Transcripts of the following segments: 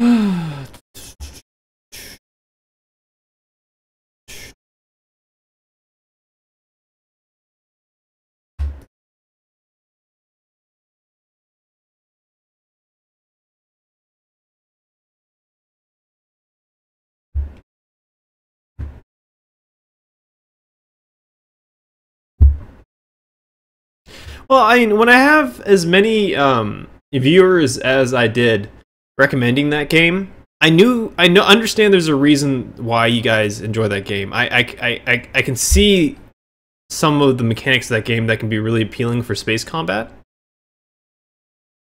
Well, I mean, when I have as many viewers as I did recommending that game, understand there's a reason why you guys enjoy that game. I can see some of the mechanics of that game that can be really appealing for space combat.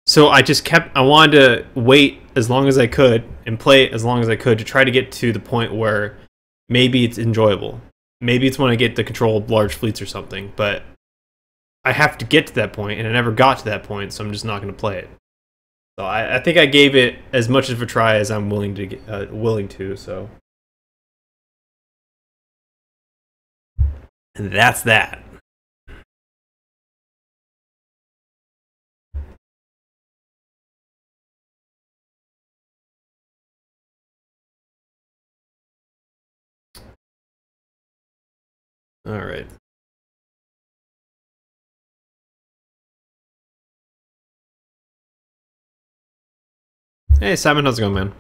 So I wanted to wait as long as I could and play it as long as I could to try to get to the point where maybe it's enjoyable. Maybe it's when I get to control large fleets or something, but I have to get to that point, and I never got to that point, so I'm just not going to play it. So I think I gave it as much of a try as I'm willing to. So, and that's that. All right. Hey, Simon, how's it going, man?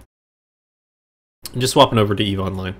I'm just swapping over to EVE Online.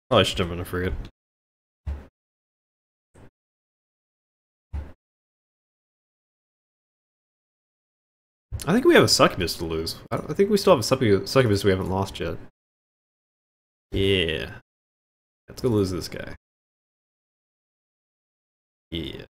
Probably should jump in a frigate. I think we have a succubus to lose. I think we still have a succubus we haven't lost yet. Yeah. Let's go lose this guy. Yeah.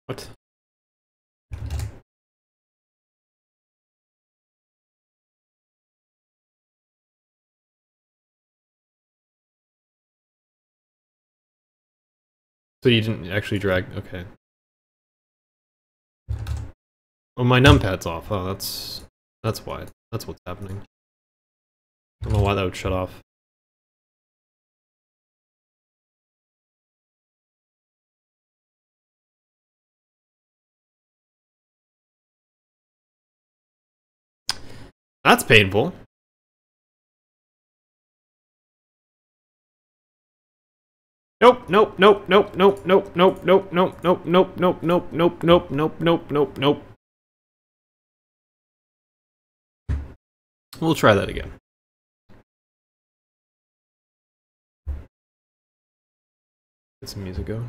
What? So you didn't actually drag... Okay. Oh, my numpad's off. Oh, that's why. That's what's happening. I don't know why that would shut off. That's painful. Nope, nope, nope, nope, nope, nope, nope, nope, nope, nope, nope, nope, nope, nope, nope, nope, nope, nope, nope. We'll try that again. Get some music going.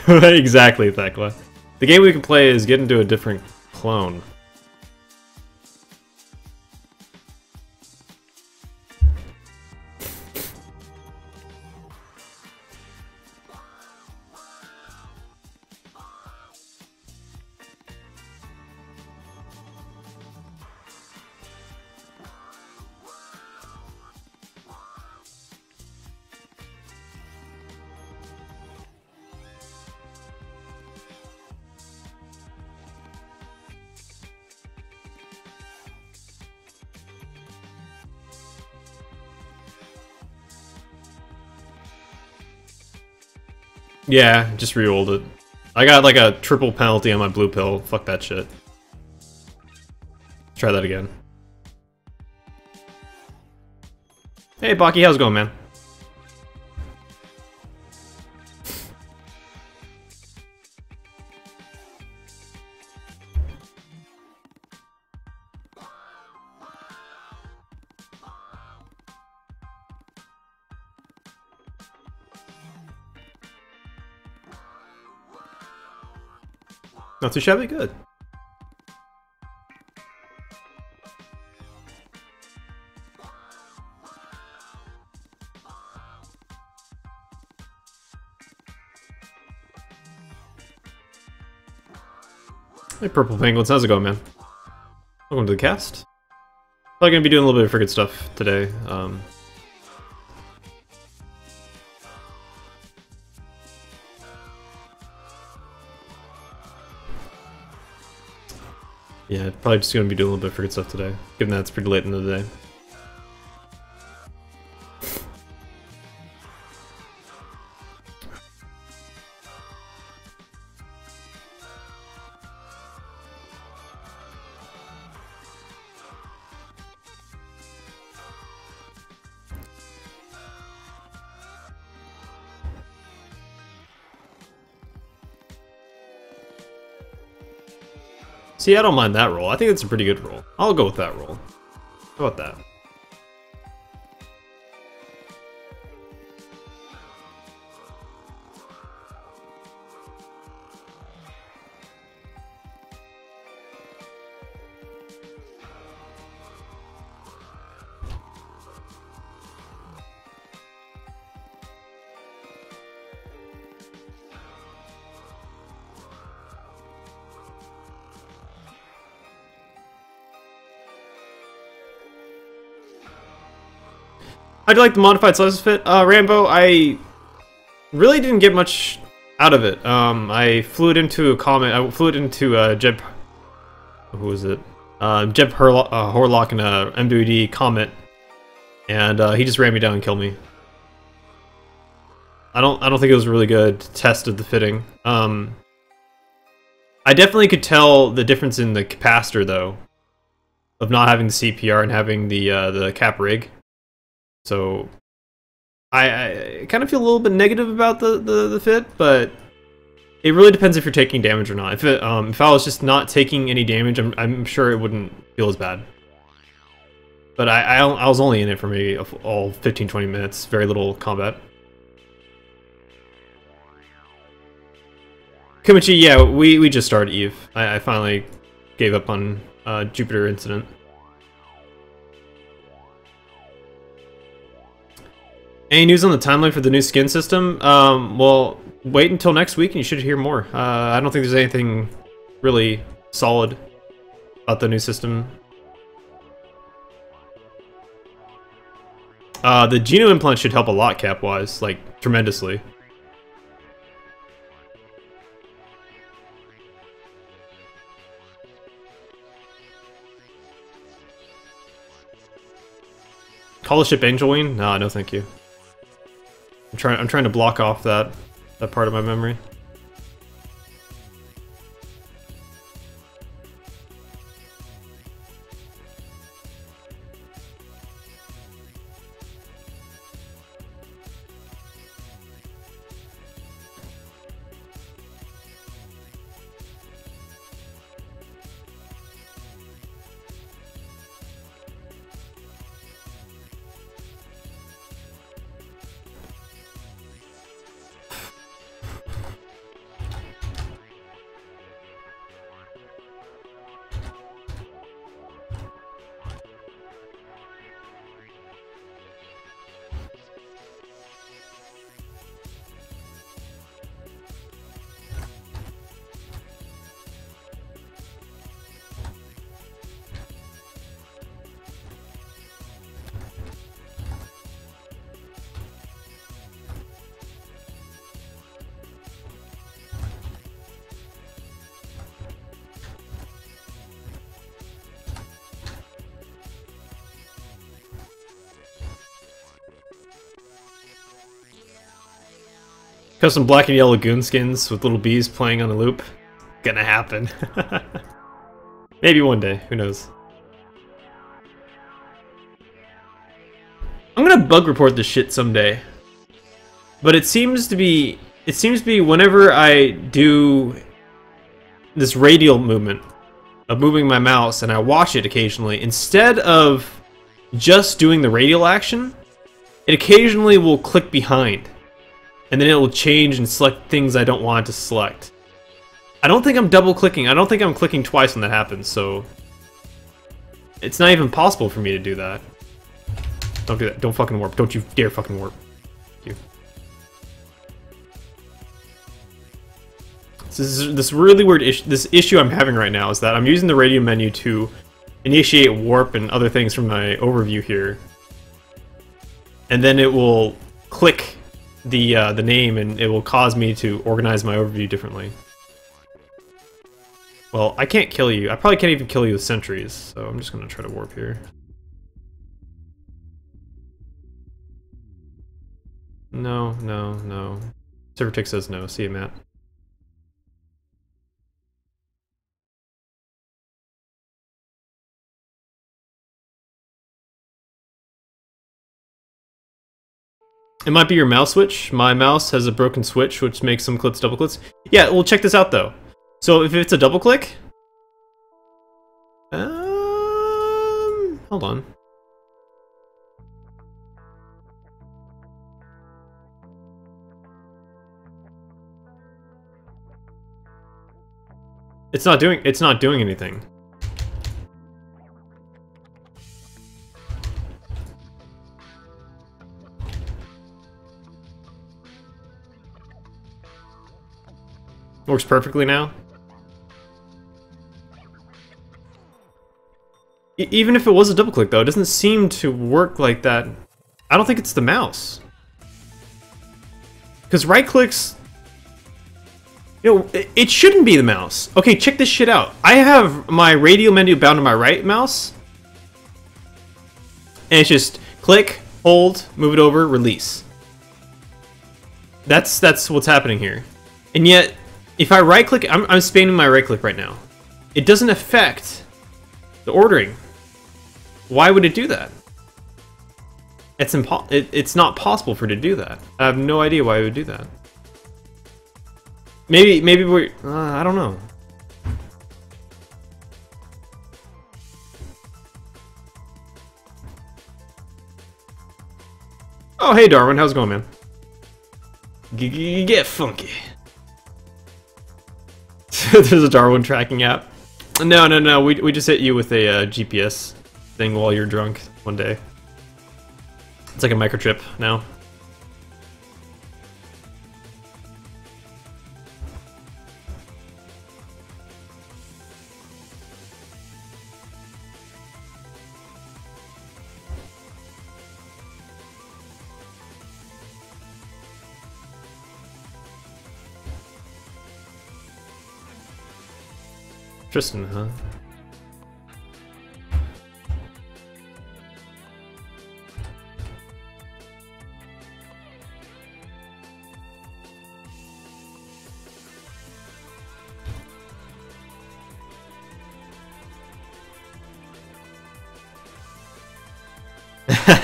Exactly, Thekla. The game we can play is get into a different clone. Yeah, just re-rolled it. I got like a triple penalty on my blue pill. Fuck that shit. Try that again. Hey, Baki, how's it going, man? Not too shabby, good. Hey, Purple Penguins, how's it going, man? Welcome to the cast. Probably gonna be doing a little bit of freaking stuff today. Yeah, probably just gonna be doing a little bit of freaking stuff today, given that it's pretty late in the day. See, I don't mind that roll. I think it's a pretty good roll. I'll go with that roll. How about that? How'd you like the modified slices fit? Rambo, I really didn't get much out of it. I flew it into a comment. I flew it into Jeb. Who was it? Jeb Horlock and MWD comment, and he just ran me down and killed me. I don't think it was a really good test of the fitting. I definitely could tell the difference in the capacitor though, of not having the CPR and having the cap rig. So, I kind of feel a little bit negative about the fit, but it really depends if you're taking damage or not. If I was just not taking any damage, I'm sure it wouldn't feel as bad. But I was only in it for maybe all 15-20 minutes, very little combat. Kumichi, yeah, we just started Eve. I finally gave up on Jupiter Incident. Any news on the timeline for the new skin system? Well, wait until next week and you should hear more. I don't think there's anything really solid about the new system. The Geno implant should help a lot cap-wise, like, tremendously. Call the ship Angel Wing? No thank you. I'm trying to block off that part of my memory. Custom black and yellow goon skins with little bees playing on a loop. Gonna happen. Maybe one day, who knows. I'm gonna bug report this shit someday. But it seems to be whenever I do this radial movement of moving my mouse and I watch it occasionally, instead of just doing the radial action, it occasionally will click behind. And then it will change and select things I don't want to select. I don't think I'm double clicking. I don't think I'm clicking twice when that happens, so it's not even possible for me to do that. Don't do that. Don't fucking warp. Don't you dare fucking warp. Thank you. This really weird issue. This issue I'm having right now is that I'm using the radio menu to initiate warp and other things from my overview here, and then it will click the name and it will cause me to organize my overview differently. Well, I can't kill you. I probably can't even kill you with sentries, so I'm just gonna try to warp here. No, no, no. Servertick says no. See you, Matt. It might be your mouse switch. My mouse has a broken switch, which makes some clips double clicks. Yeah, well, check this out, though. So if it's a double click... hold on. It's not doing anything. Works perfectly now. Even if it was a double click, though, it doesn't seem to work like that. I don't think it's the mouse. Because right clicks... You know, it shouldn't be the mouse. Okay, check this shit out. I have my radial menu bound to my right mouse. And it's just click, hold, move it over, release. That's what's happening here. And yet, if I right click, I'm spamming my right click right now. It doesn't affect the ordering. Why would it do that? It's not possible for it to do that. I have no idea why it would do that. Maybe we're... I don't know. Oh, hey Darwin, how's it going, man? Get funky. There's a Darwin tracking app. No. We just hit you with a GPS thing while you're drunk one day. It's like a microchip now. Tristan, huh?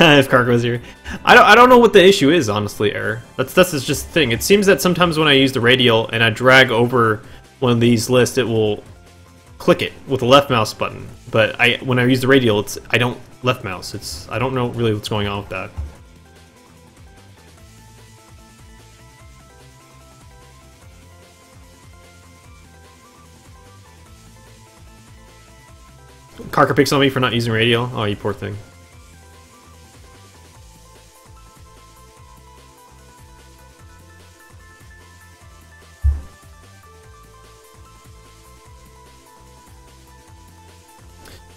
If Cargo's here, I don't know what the issue is, honestly, Error. That's just the thing. It seems that sometimes when I use the radial and I drag over one of these lists, it will click it with the left mouse button. But when I use the radial, I don't left mouse. I don't know really what's going on with that. Carker picks on me for not using radial. Oh, you poor thing.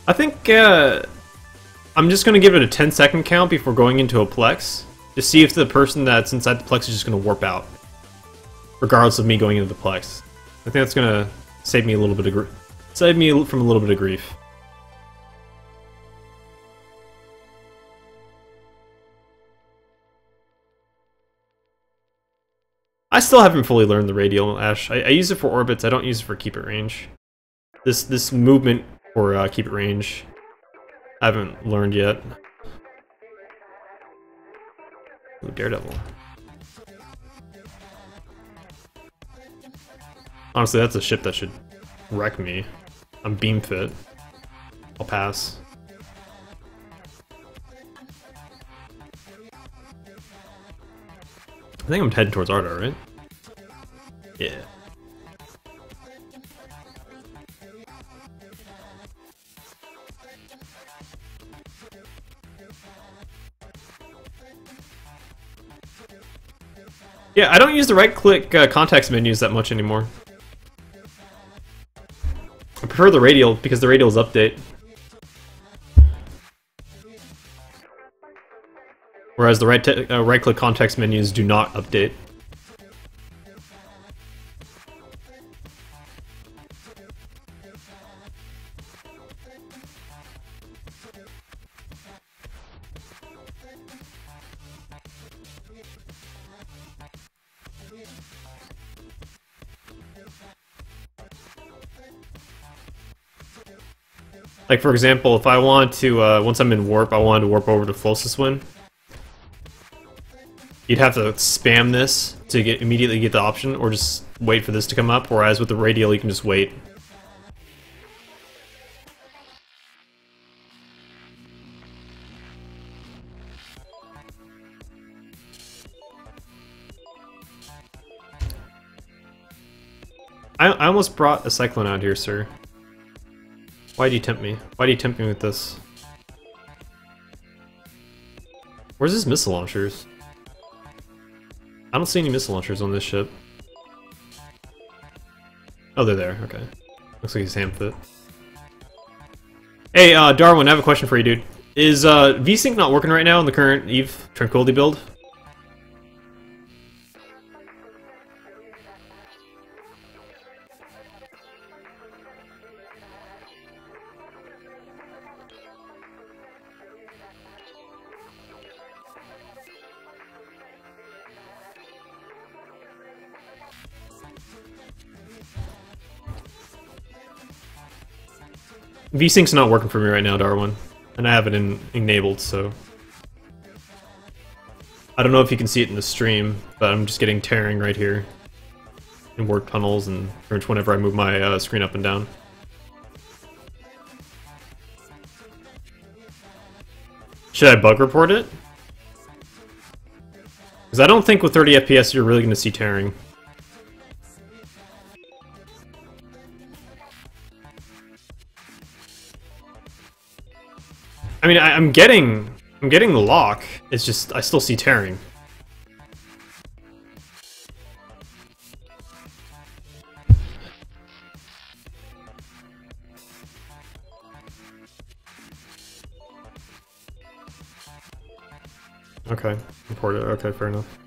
I think I'm just going to give it a 10-second count before going into a Plex to see if the person that's inside the Plex is just going to warp out, regardless of me going into the Plex. I think that's going to save me a little bit of save me from a little bit of grief. I still haven't fully learned the radial, Ash. I use it for orbits, I don't use it for keep it range. This movement for keep it range, I haven't learned yet. Ooh, Daredevil. Honestly, that's a ship that should wreck me. I'm beam fit. I'll pass. I think I'm heading towards Ardar, right? Yeah. Yeah, I don't use the right-click context menus that much anymore. I prefer the radial because the radials update. Whereas the right-click context menus do not update. Like, for example, if I want to, once I'm in warp, I wanted to warp over to Flossuswind. You'd have to spam this to immediately get the option, or just wait for this to come up, whereas with the radial you can just wait. I almost brought a Cyclone out here, sir. Why do you tempt me? Why do you tempt me with this? Where's his missile launchers? I don't see any missile launchers on this ship. Oh, they're there. Okay. Looks like he's ham-fit. Hey, Darwin, I have a question for you, dude. Is VSync not working right now in the current Eve Tranquility build? VSync's not working for me right now, Darwin. And I have it enabled, so... I don't know if you can see it in the stream, but I'm just getting tearing right here. In warp tunnels and whenever I move my screen up and down. Should I bug report it? Because I don't think with 30 FPS you're really going to see tearing. I mean, I'm getting the lock. It's just I still see tearing. Okay, report it. Okay, fair enough.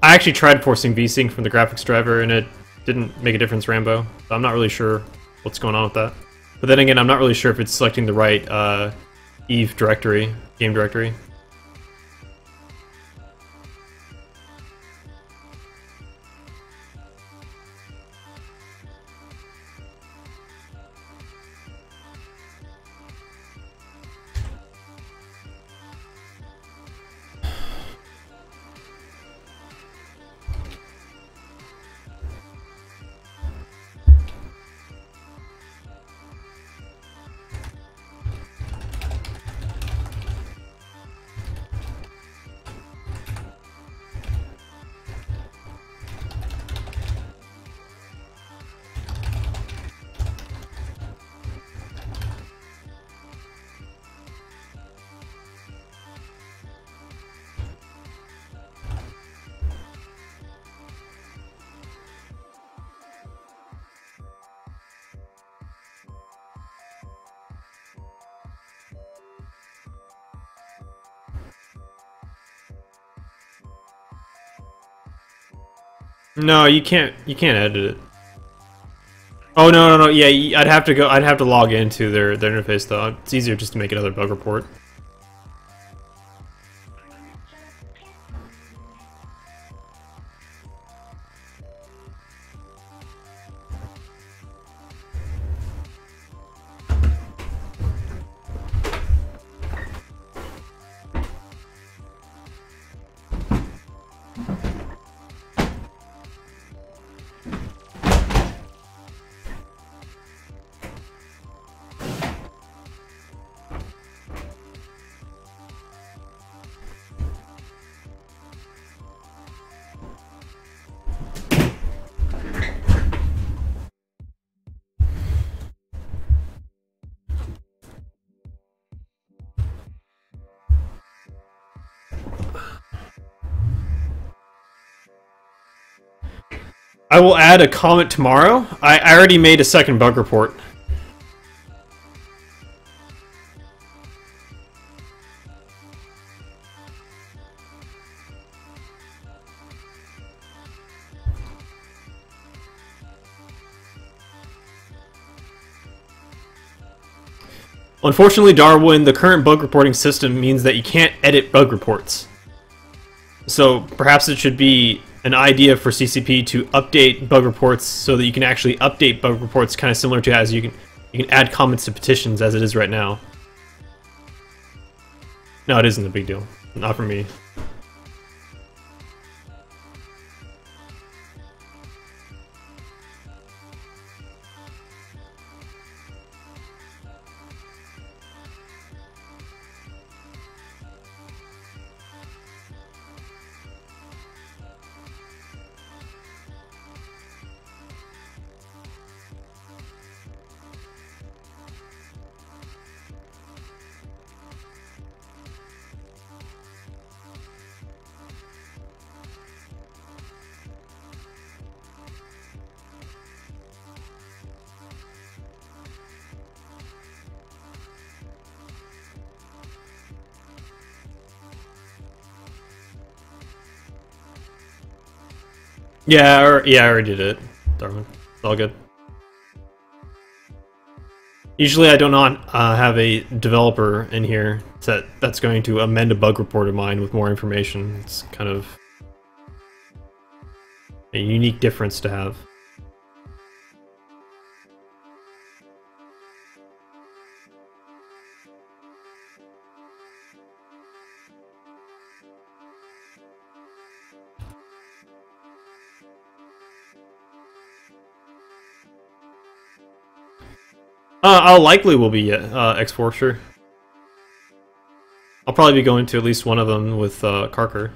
I actually tried forcing VSync from the graphics driver and it didn't make a difference, Rambo. So I'm not really sure what's going on with that. But then again, I'm not really sure if it's selecting the right Eve directory, game directory. No, you can't. You can't edit it. Oh no. Yeah, I'd have to go. I'd have to log into their interface though. It's easier just to make another bug report. I will add a comment tomorrow. I already made a second bug report. Unfortunately, Darwin, the current bug reporting system means that you can't edit bug reports. So perhaps it should be an idea for CCP to update bug reports so that you can actually update bug reports, kind of similar to as you can add comments to petitions as it is right now. No, it isn't a big deal. Not for me. Yeah, I already did it, Darwin. It's all good. Usually I do not have a developer in here that's going to amend a bug report of mine with more information. It's kind of a unique difference to have. I'll likely will be X4, sure. I'll probably be going to at least one of them with Karker.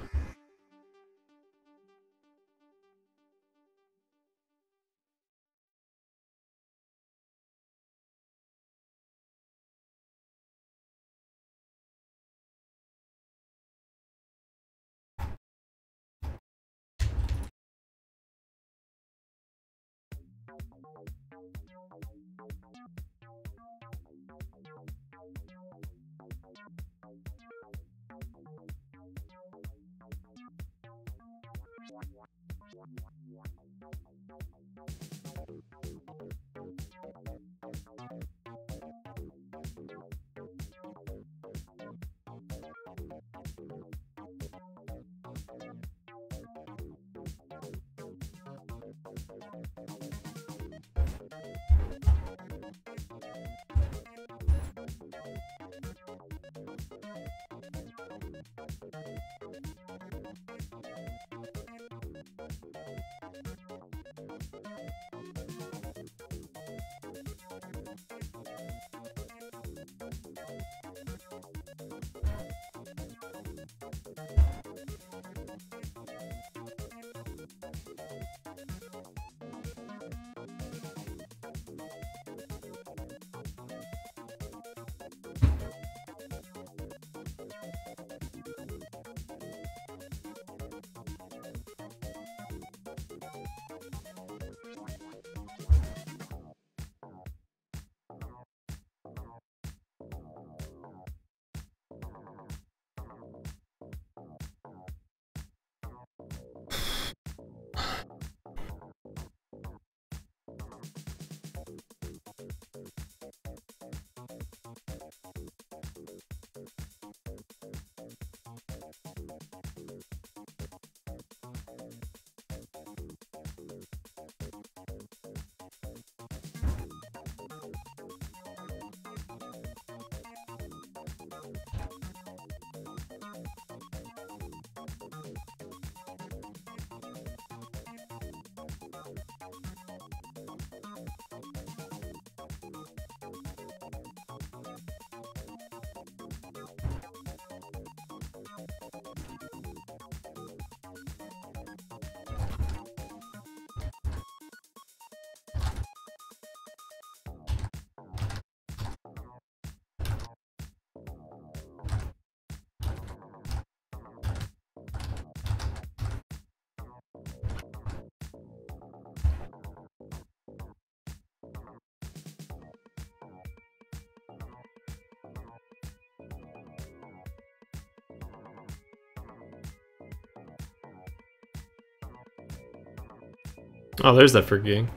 Oh, there's that forgetting.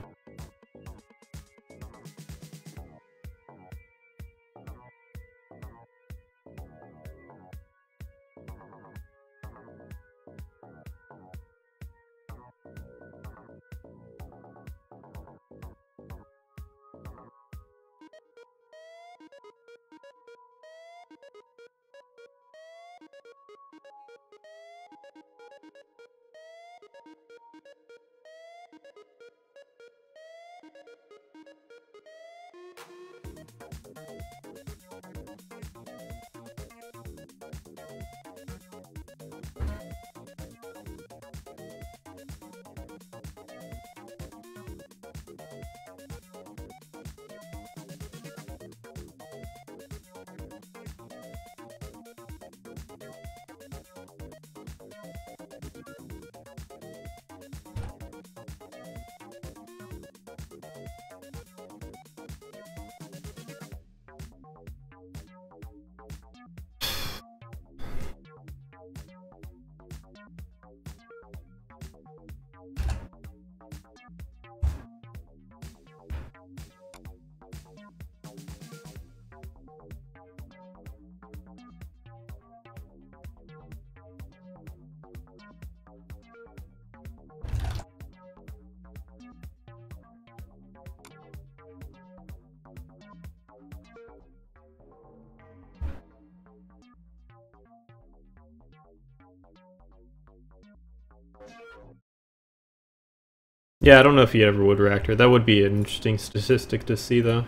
Yeah, I don't know if he ever would reactor. That would be an interesting statistic to see, though.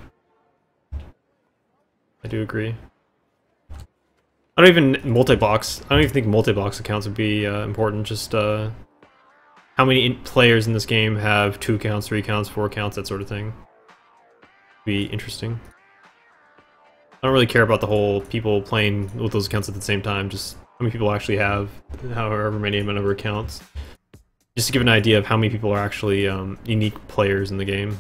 I do agree. I don't even think multi-box accounts would be important. Just how many players in this game have 2 accounts, 3 accounts, 4 accounts, that sort of thing. Be interesting. I don't really care about the whole people playing with those accounts at the same time. Just how many people actually have, however many number of accounts. Just to give an idea of how many people are actually unique players in the game.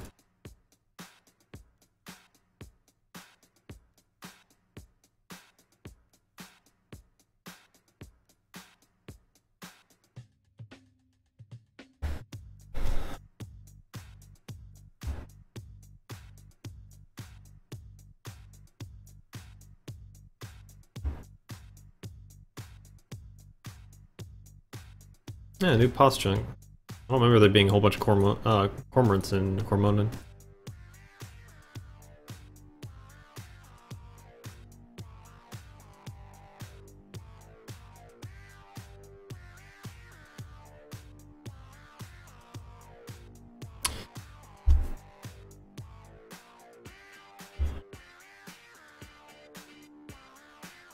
Yeah, new pause chunk. I don't remember there being a whole bunch of cormorants in Cormonan.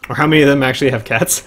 Or how many of them actually have cats?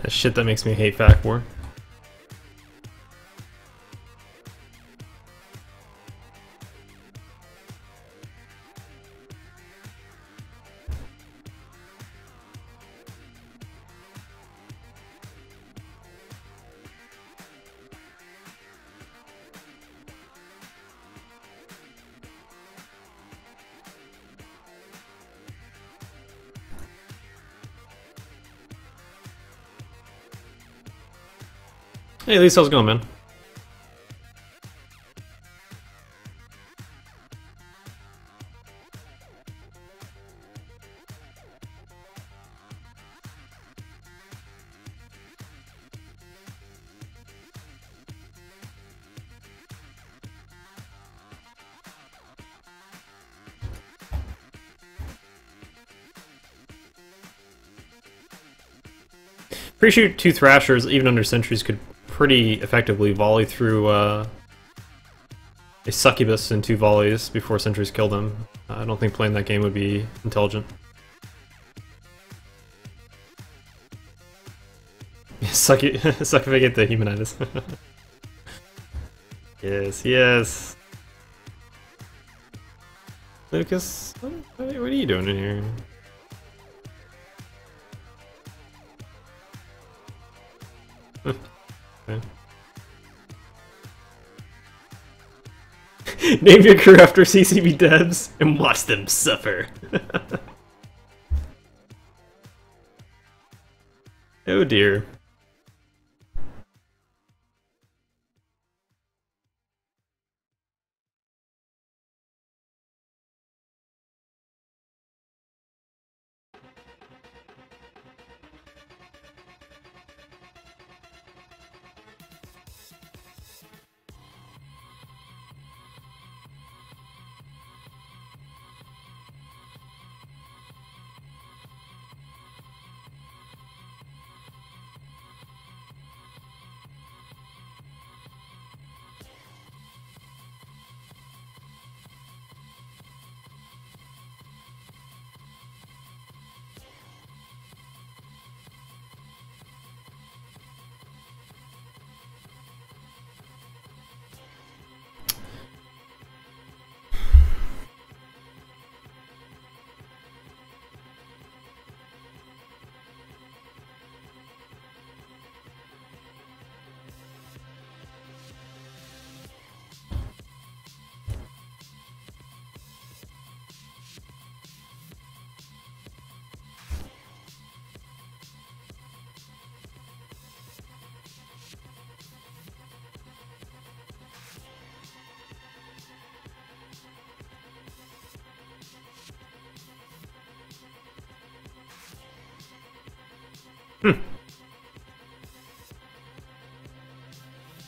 That shit that makes me hate FAC more. Hey, at least how's it going, man? Pretty sure two Thrashers, even under sentries, could pretty effectively volley through a succubus in 2 volleys before sentries kill them. I don't think playing that game would be intelligent. Suck if I get the Humanitis. Yes, yes. Lucas, what are you doing in here? Okay. Name your crew after CCB devs and watch them suffer. Oh dear.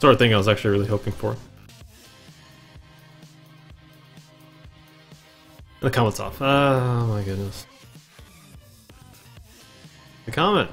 Sort of thing I was actually really hoping for. The comment's off. Oh my goodness. The comment.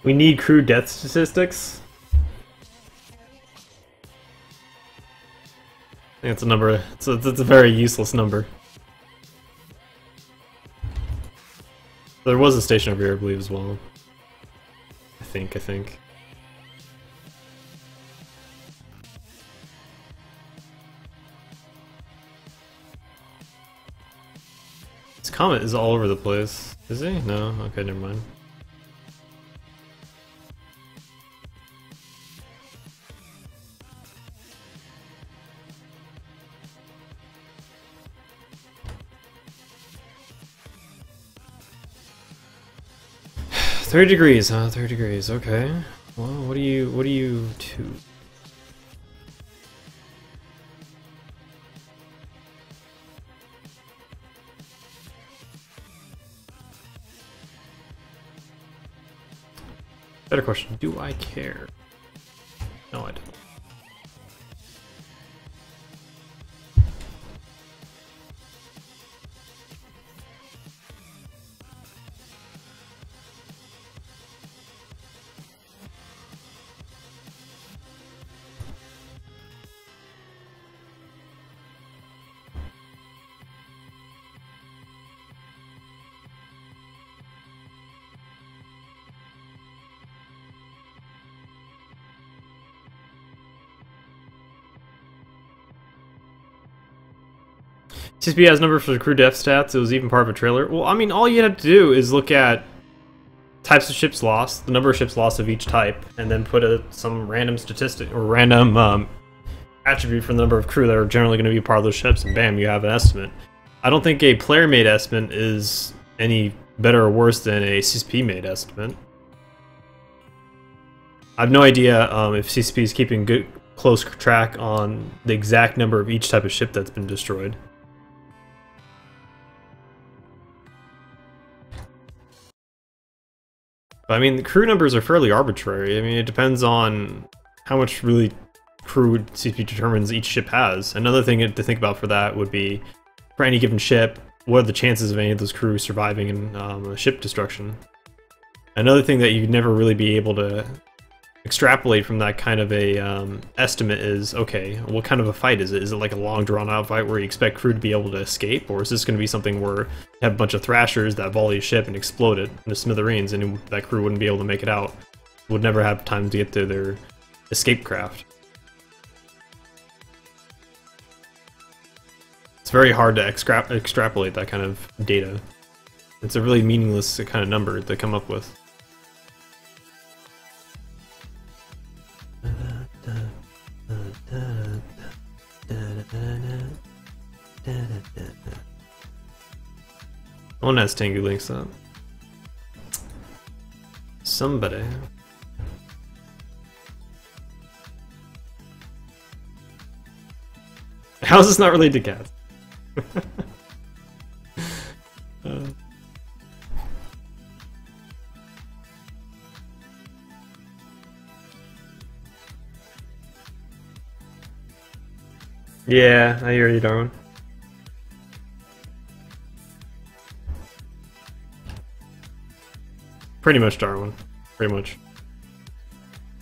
We need crew death statistics. I think it's a number. It's a very useless number. There was a station over here, I believe, as well. I think. This Comet is all over the place. Is he? No? Okay, never mind. $30, huh? 30 degrees, okay. Well, what do you two? Better question, do I care? No, I don't. CSP has number for the crew def stats. It was even part of a trailer. Well, I mean, all you have to do is look at types of ships lost, the number of ships lost of each type, and then put some random statistic or random attribute for the number of crew that are generally going to be part of those ships, and bam, you have an estimate. I don't think a player-made estimate is any better or worse than a CSP-made estimate. I have no idea if CSP is keeping good, close track on the exact number of each type of ship that's been destroyed. But, I mean, the crew numbers are fairly arbitrary. I mean, it depends on how much really crew CSP determines each ship has. Another thing to think about for that would be, for any given ship, what are the chances of any of those crew surviving in a ship destruction? Another thing that you'd never really be able to extrapolate from that kind of a estimate is, okay, what kind of a fight is it? Is it like a long drawn-out fight where you expect crew to be able to escape? Or is this going to be something where you have a bunch of thrashers that volley a ship and explode it into smithereens, and that crew wouldn't be able to make it out? Would never have time to get to their escape craft. It's very hard to extrapolate that kind of data. It's a really meaningless kind of number to come up with. No one has Tengu links up. Somebody. How is this not related to cats? Yeah, I hear you, Darwin. Pretty much, Darwin. Pretty much.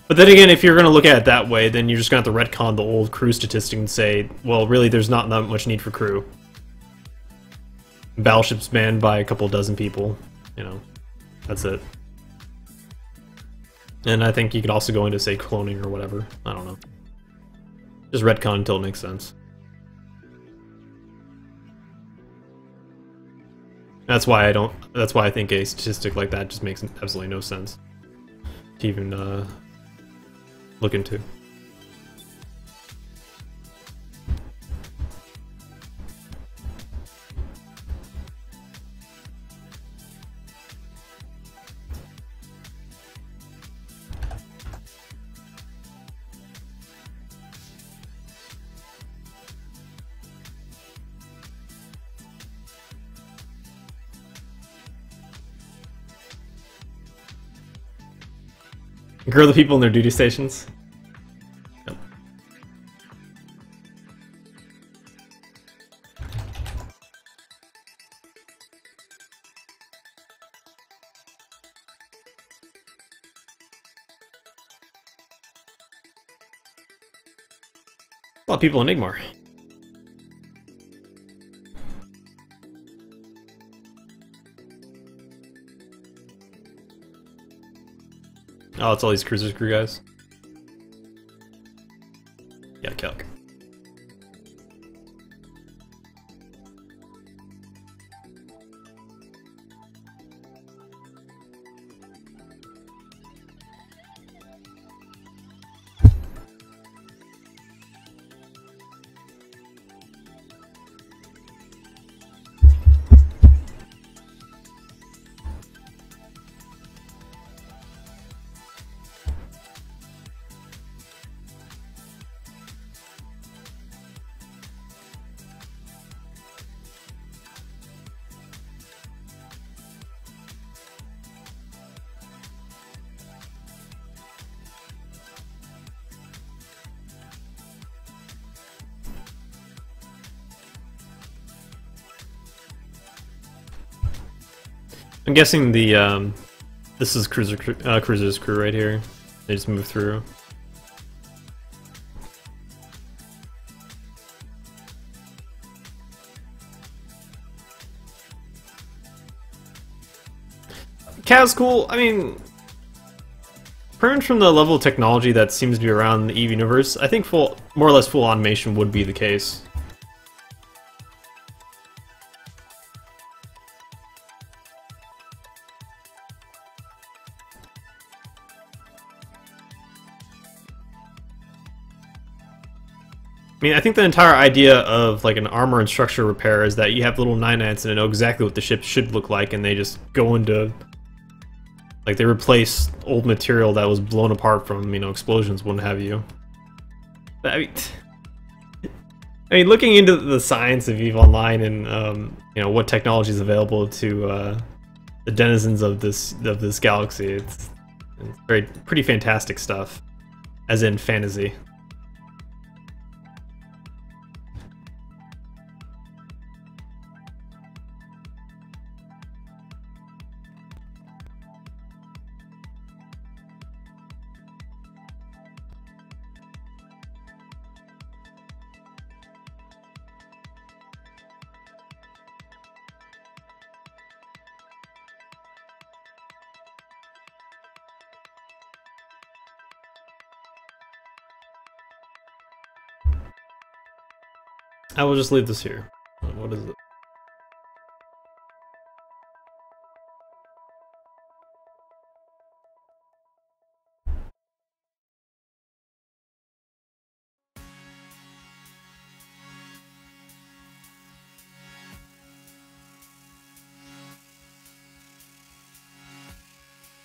But then again, if you're going to look at it that way, then you're just going to have to retcon the old crew statistic and say, well, really, there's not that much need for crew. Battleship's manned by a couple dozen people, you know, that's it. And I think you could also go into, say, cloning or whatever. I don't know. Just retcon until it makes sense. That's why I think a statistic like that just makes absolutely no sense to even look into. Grow the people in their duty stations. Yep. A lot of people in Igmar. Oh, it's all these cruisers crew guys. Yeah, calc. I'm guessing the this is Cruiser's crew right here. They just move through. Kaz cool. I mean, pretty much from the level of technology that seems to be around the EVE universe, I think more or less full automation would be the case. I mean, I think the entire idea of like an armor and structure repair is that you have little 9-ants and they know exactly what the ship should look like, and they just go into, like, they replace old material that was blown apart from, you know, explosions, what have you. But, I mean, looking into the science of EVE Online and you know, what technology is available to the denizens of this galaxy, it's pretty fantastic stuff, as in fantasy. I will just leave this here. What is it?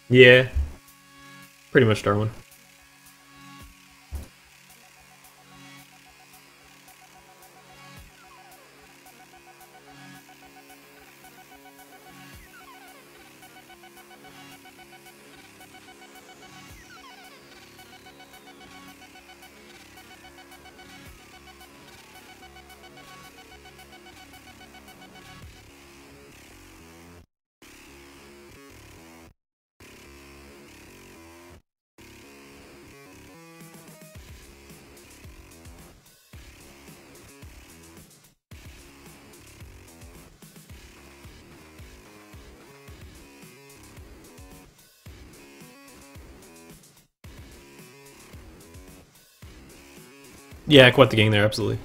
Yeah, pretty much Darwin. Yeah, quite the gang there, absolutely.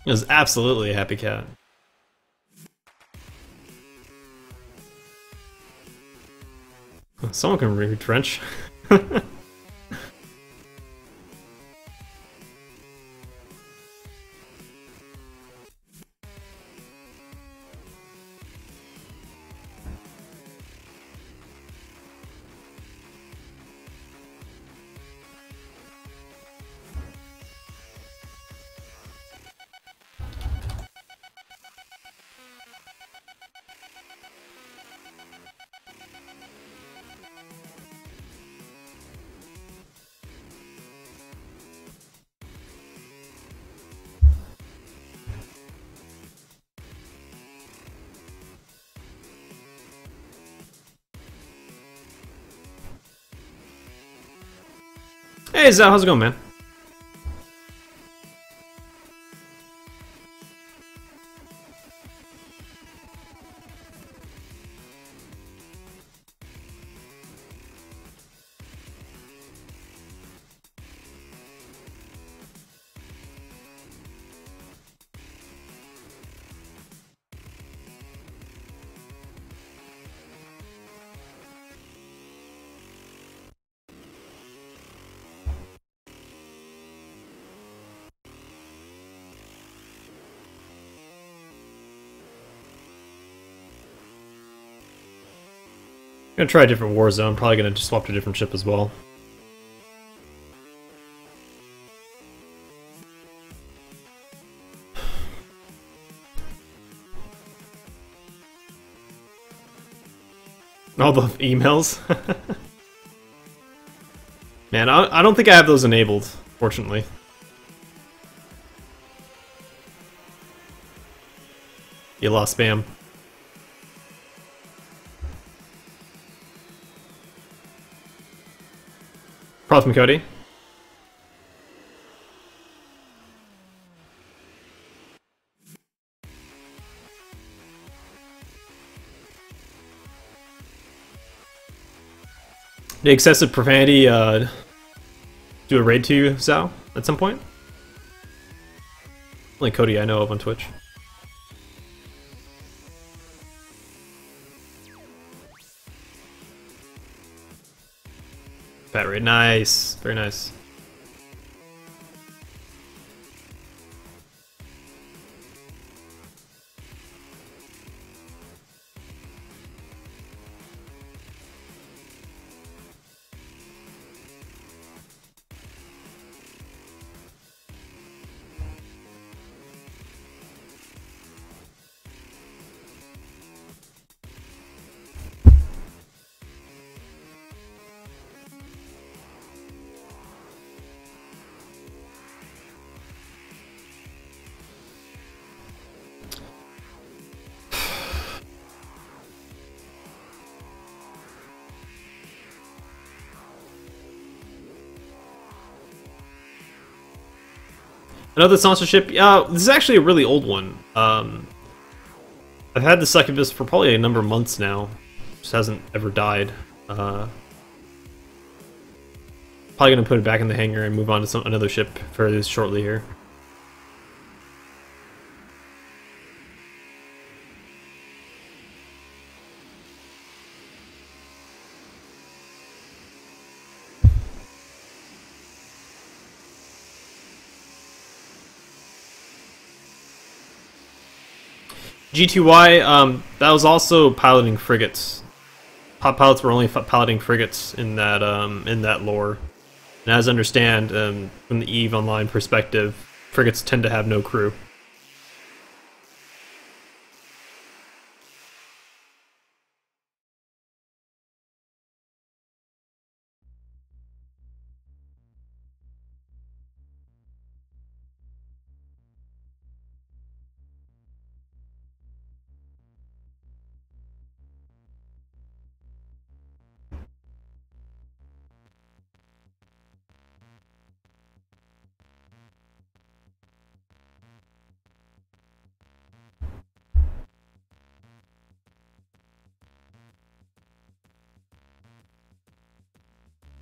It was absolutely a happy cat. Someone can retrench. Hey Zao, how's it going, man? I'm gonna try a different war zone. Probably gonna just swap to a different ship as well. All the emails. Man, I don't think I have those enabled, fortunately. You lost spam. Props from Cody. The excessive profanity do a raid to you, Zao, at some point? Only Cody I know of on Twitch. Fat raid, nice, very nice. Another sponsorship. This is actually a really old one. I've had the Succubus for probably a number of months now. Just hasn't ever died. Probably gonna put it back in the hangar and move on to another ship fairly shortly here. G2Y, that was also piloting frigates. Pilots were only piloting frigates in that lore. And as I understand, from the EVE Online perspective, frigates tend to have no crew.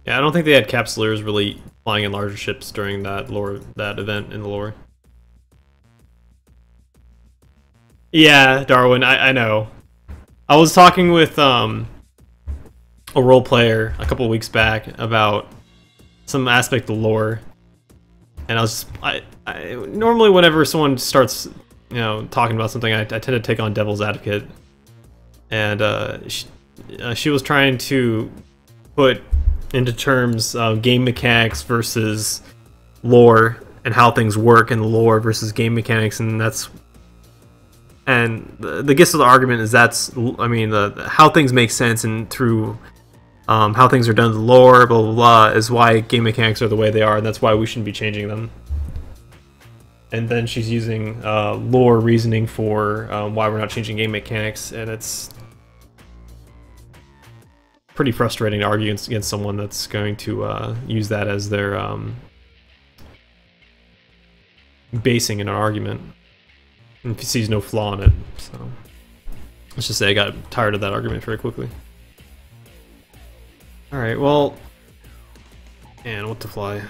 Yeah, I don't think they had capsuleers really flying in larger ships during that event in the lore. Yeah, Darwin, I know. I was talking with a role player a couple weeks back about some aspect of lore, and I normally whenever someone starts, talking about something, I tend to take on devil's advocate, and she was trying to put into terms game mechanics versus lore and how things work in the lore versus game mechanics, and the gist of the argument is how things make sense and through how things are done in the lore, blah blah blah, is why game mechanics are the way they are, and that's why we shouldn't be changing them. And then she's using lore reasoning for why we're not changing game mechanics, and it's pretty frustrating to argue against someone that's going to use that as their basing in an argument and sees no flaw in it. So let's just say I got tired of that argument very quickly. Alright, well, and what to fly?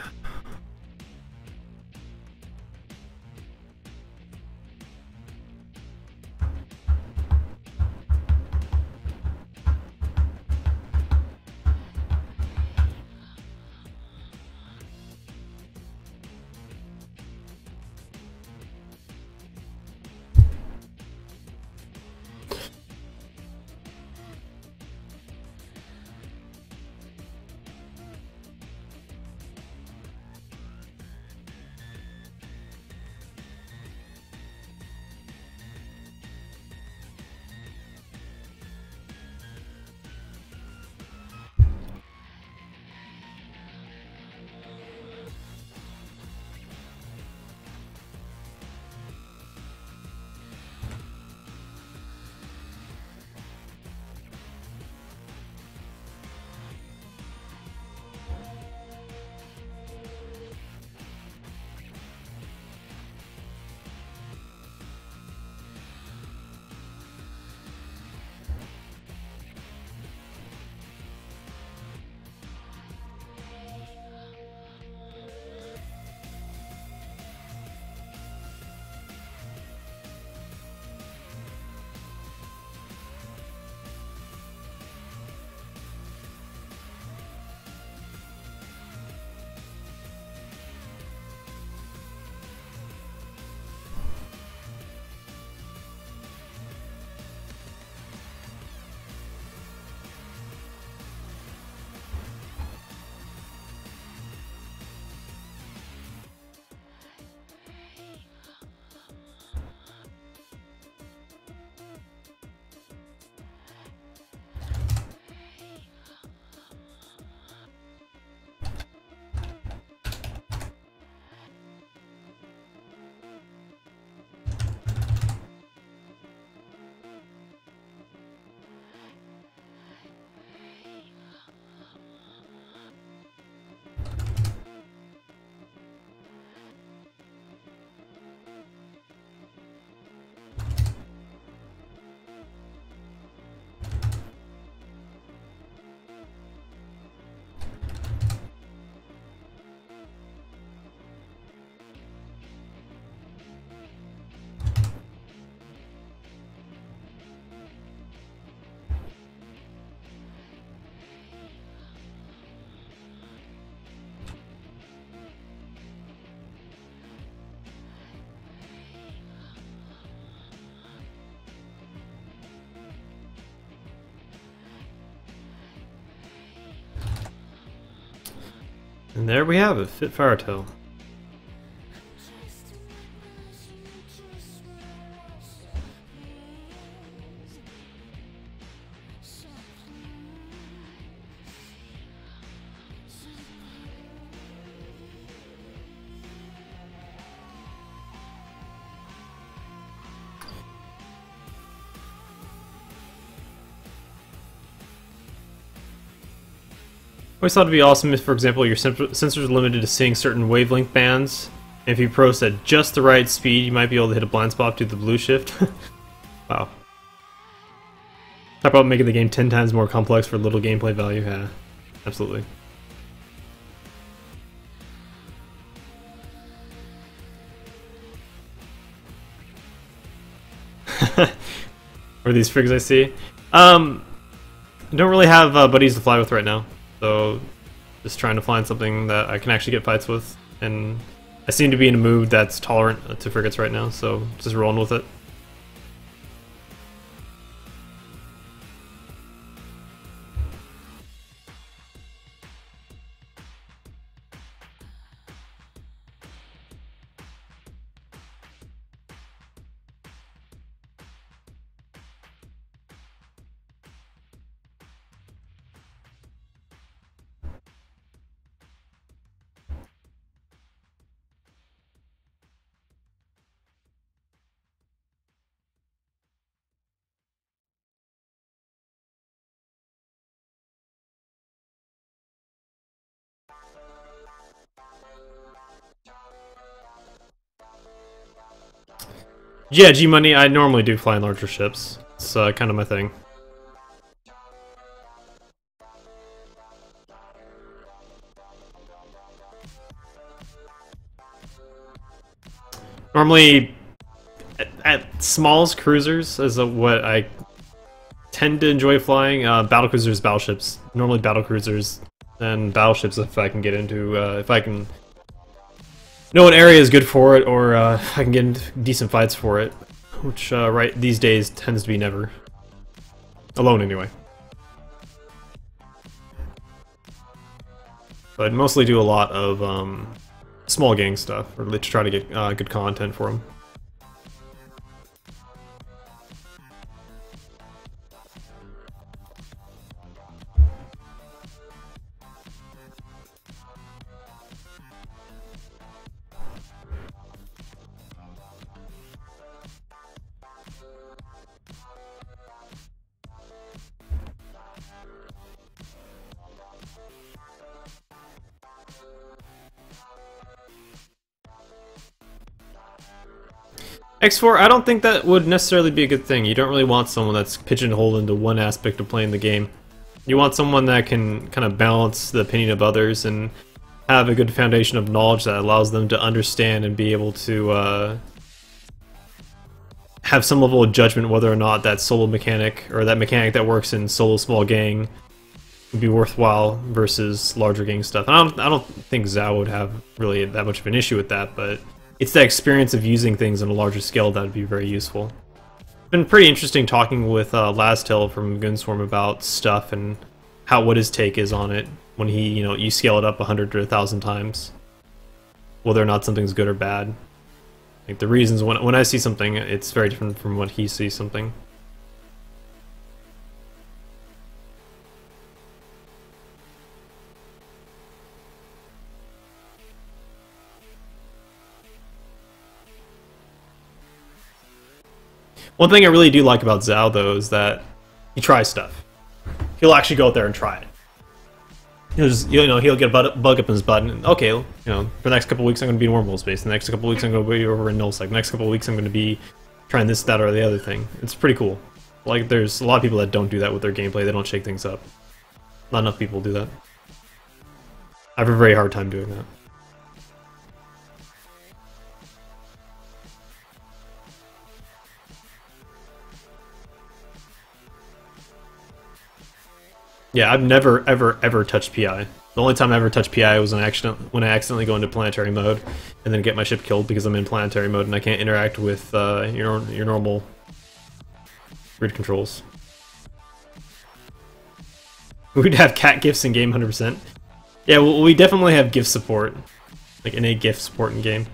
And there we have it, Fit Firetail. I always thought it'd be awesome if, for example, your sensors are limited to seeing certain wavelength bands. And if you process at just the right speed, you might be able to hit a blind spot through the blue shift. Wow. Talk about making the game 10 times more complex for little gameplay value. Yeah, absolutely. Or these figs I see. I don't really have buddies to fly with right now. So, just trying to find something that I can actually get fights with, and I seem to be in a mood that's tolerant to frigates right now, so just rolling with it. Yeah, G-Money, I normally do fly in larger ships. It's kind of my thing. Normally, at smalls, cruisers is what I tend to enjoy flying. Battlecruisers, battleships. Normally battlecruisers and battleships if I can get into, if I can know what area is good for it, or I can get into decent fights for it, which right these days tends to be never. Alone anyway. But I'd mostly do a lot of small gang stuff, or to try to get good content for them. X4, I don't think that would necessarily be a good thing. You don't really want someone that's pigeonholed into one aspect of playing the game. You want someone that can kind of balance the opinion of others and have a good foundation of knowledge that allows them to understand and be able to have some level of judgment whether or not that solo mechanic, or that mechanic that works in solo small gang, would be worthwhile versus larger gang stuff. And I don't think Zao would have really that much of an issue with that, but it's the experience of using things on a larger scale that would be very useful. It's been pretty interesting talking with Lastel from Goonswarm about stuff and what his take is on it when he, you scale it up 100 to 1,000 times, whether or not something's good or bad. Like the reasons when I see something, it's very different from what he sees something. One thing I really do like about Zao, though, is that he tries stuff. He'll actually go out there and try it. He'll just, he'll get a bug up in his butt, and okay, for the next couple of weeks I'm going to be in Wormhole Space. The next couple of weeks I'm going to be over in Nullsec. The next couple of weeks I'm going to be trying this, that, or the other thing. It's pretty cool. Like, there's a lot of people that don't do that with their gameplay. They don't shake things up. Not enough people do that. I have a very hard time doing that. Yeah, I've never, ever touched PI. The only time I ever touched PI was when I accidentally go into planetary mode and then get my ship killed because I'm in planetary mode and I can't interact with your normal grid controls. We'd have cat gifts in game 100%. Yeah, well, we definitely have gift support. Like innate gift support in game.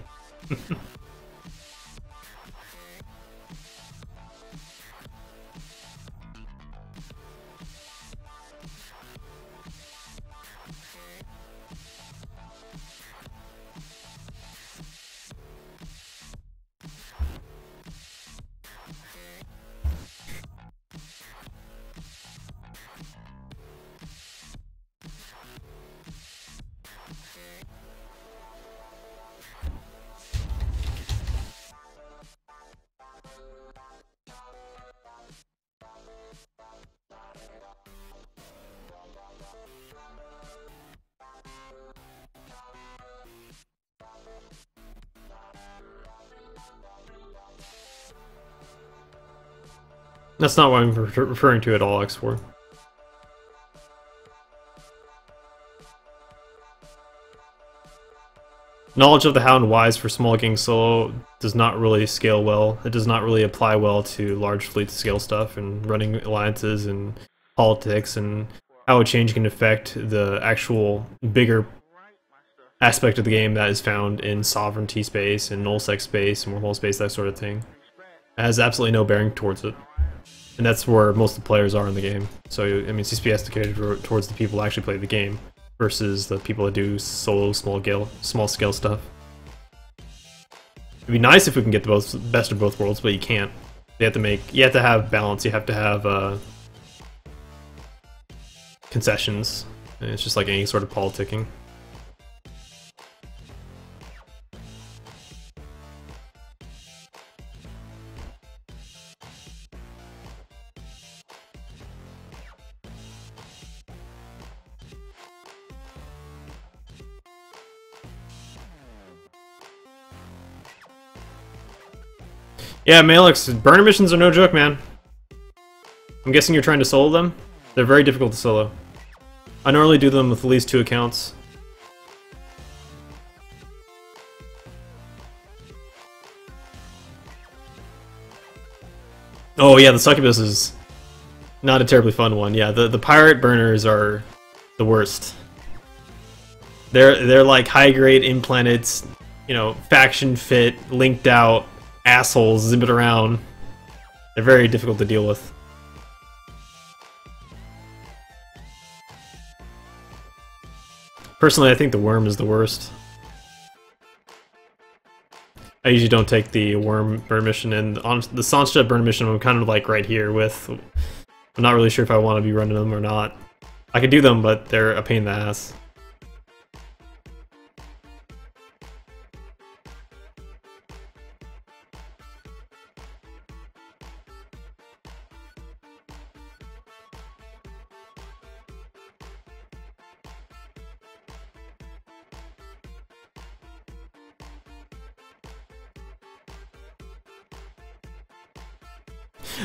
That's not what I'm referring to at all, X4. Knowledge of the how and whys for small gang solo does not really scale well. It does not really apply well to large fleet scale stuff and running alliances and politics and how a change can affect the actual bigger aspect of the game that is found in sovereignty space and nullsec space and wormhole space, that sort of thing. It has absolutely no bearing towards it. And that's where most of the players are in the game. So, I mean, CCP has to cater towards the people who actually play the game versus the people that do solo, small scale stuff. It'd be nice if we can get the best of both worlds, but you can't. You have to have balance. You have to have concessions. And it's just like any sort of politicking. Yeah, Malix, burner missions are no joke, man. I'm guessing you're trying to solo them? They're very difficult to solo. I normally do them with at least 2 accounts. Oh yeah, the succubus is not a terribly fun one. Yeah, the pirate burners are the worst. They're like high grade implanted, you know, faction fit, linked out assholes zipping around. They're very difficult to deal with. Personally, I think the worm is the worst. I usually don't take the worm burn mission, and on the Sandshed burn mission I'm kind of like right here with. I'm not really sure if I want to be running them or not. I could do them, but they're a pain in the ass.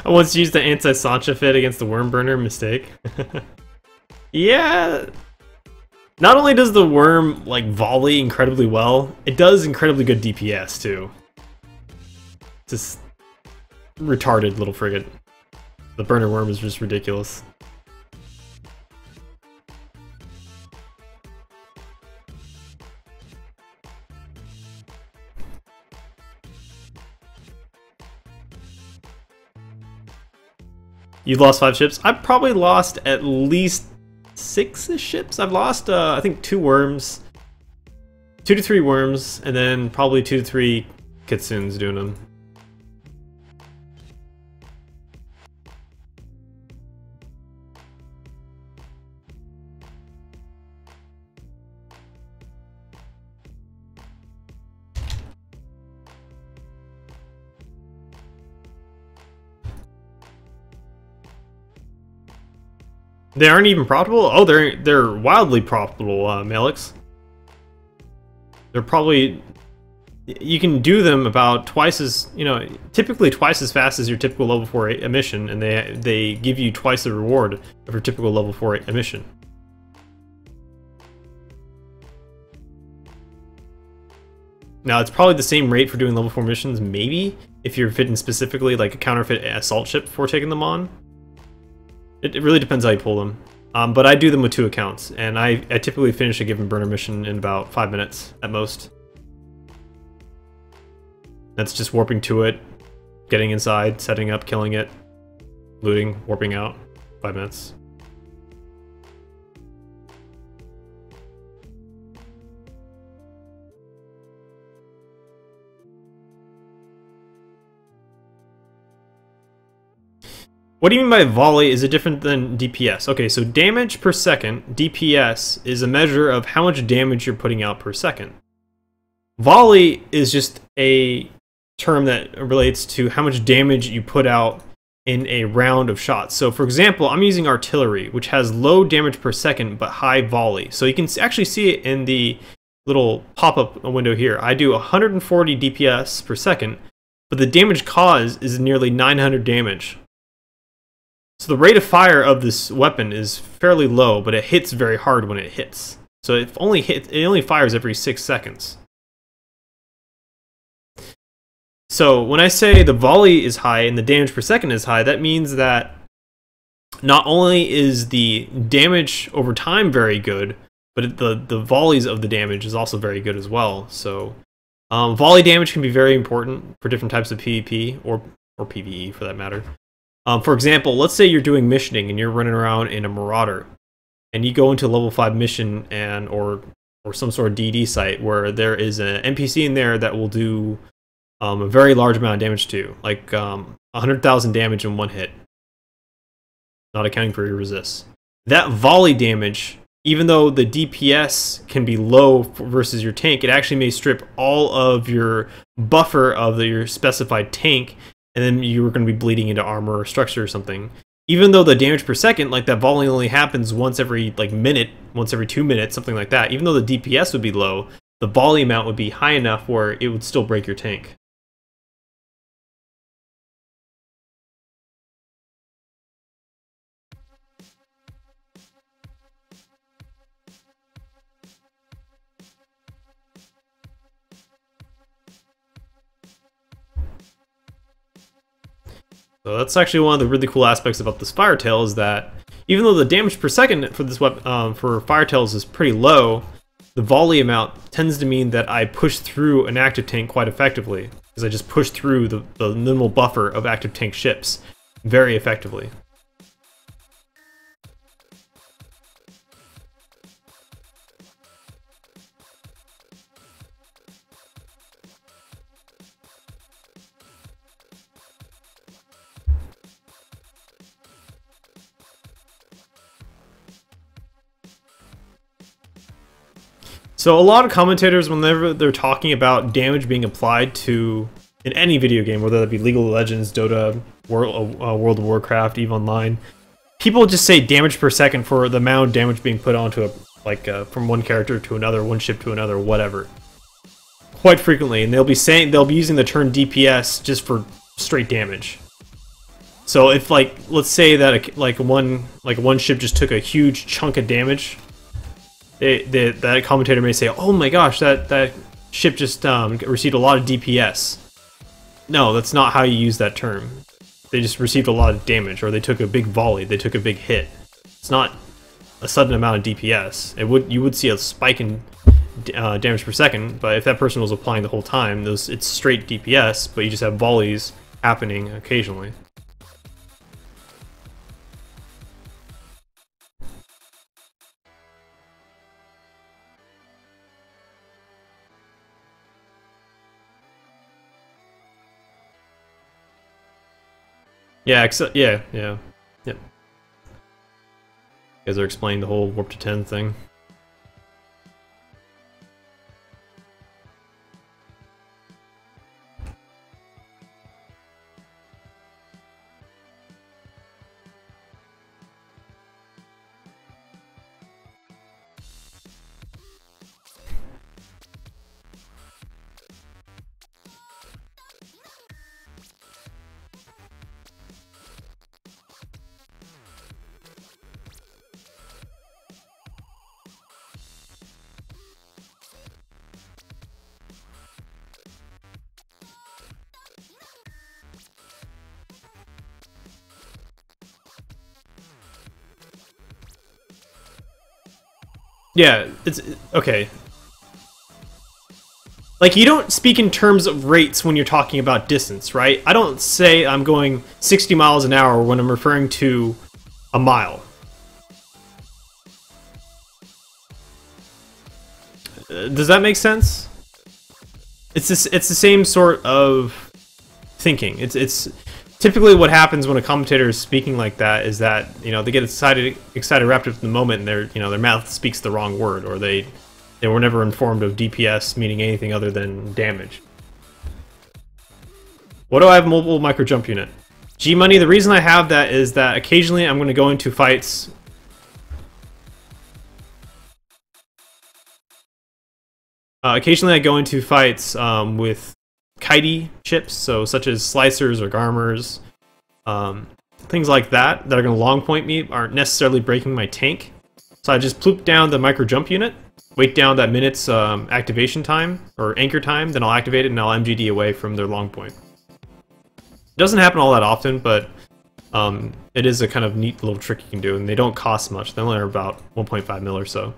I once used the anti-Sancha fit against the worm burner, mistake. Yeah. Not only does the worm like volley incredibly well, it does incredibly good DPS too. Just retarded little frigate. The burner worm is just ridiculous. You lost 5 ships? I've probably lost at least 6 ships. I've lost, I think 2 worms, 2 to 3 worms, and then probably 2 to 3 kitsunes doing them. They aren't even profitable? Oh, they're wildly profitable, Malix. They're probably... You can do them about twice as, you know, typically twice as fast as your typical level 4 emission, and they give you twice the reward of your typical level 4 emission. Now, it's probably the same rate for doing level 4 missions, maybe, if you're fitting specifically like a counterfeit assault ship before taking them on. It really depends how you pull them. But I do them with 2 accounts, and I typically finish a given burner mission in about 5 minutes at most. That's just warping to it, getting inside, setting up, killing it, looting, warping out. 5 minutes. What do you mean by volley? Is it different than DPS? Okay, so damage per second, DPS, is a measure of how much damage you're putting out per second. Volley is just a term that relates to how much damage you put out in a round of shots. So for example, I'm using artillery, which has low damage per second, but high volley. So you can actually see it in the little pop-up window here. I do 140 DPS per second, but the damage caused is nearly 900 damage. So the rate of fire of this weapon is fairly low, but it hits very hard when it hits. So it only fires every 6 seconds. So when I say the volley is high and the damage per second is high, that means that not only is the damage over time very good, but the volleys of the damage is also very good as well. So volley damage can be very important for different types of PvP or PvE for that matter. For example, let's say you're doing missioning and you're running around in a Marauder, and you go into a level 5 mission or some sort of DD site where there is an NPC in there that will do a very large amount of damage to you, like 100,000 damage in one hit, not accounting for your resists. That volley damage, even though the DPS can be low versus your tank, it actually may strip all of your buffer of your specified tank, and then you were going to be bleeding into armor or structure or something. Even though the damage per second, like that volley only happens once every minute, once every 2 minutes, something like that. Even though the DPS would be low, the volley amount would be high enough where it would still break your tank. So that's actually one of the really cool aspects about this Firetail, is that even though the damage per second for this weapon for Firetails is pretty low, the volley amount tends to mean that I push through an active tank quite effectively, because I just push through the minimal buffer of active tank ships very effectively. So a lot of commentators, whenever they're talking about damage being applied to in any video game, whether that be League of Legends, Dota, World of Warcraft, EVE Online, people just say damage per second for the amount of damage being put onto from one character to another, one ship to another, whatever. Quite frequently, and they'll be using the term DPS just for straight damage. So if let's say that one ship just took a huge chunk of damage, that commentator may say, "Oh my gosh, that ship just received a lot of DPS." No, that's not how you use that term. They just received a lot of damage, or they took a big volley, they took a big hit. It's not a sudden amount of DPS. You would see a spike in damage per second, but if that person was applying the whole time, it's straight DPS, but you just have volleys happening occasionally. Yeah, yeah. Yep. You guys are explaining the whole warp to 10 thing. Yeah, it's okay. Like, you don't speak in terms of rates when you're talking about distance, right? I don't say I'm going 60 miles an hour when I'm referring to a mile. Does that make sense? It's the same sort of thinking. It's typically what happens when a commentator is speaking like that is that, you know, they get excited, wrapped up in the moment, and their mouth speaks the wrong word, or they were never informed of DPS meaning anything other than damage. What do I have mobile micro jump unit? G-Money, the reason I have that is that occasionally I'm going to go into fights. Occasionally I go into fights with kitey chips, so such as slicers or garmers. Things like that are going to long point me aren't necessarily breaking my tank. So I just ploop down the micro jump unit, wait down that minute's activation time, or anchor time, then I'll activate it and I'll MGD away from their long point. It doesn't happen all that often, but it is a kind of neat little trick you can do, and they don't cost much. They only are about 1.5 mil or so.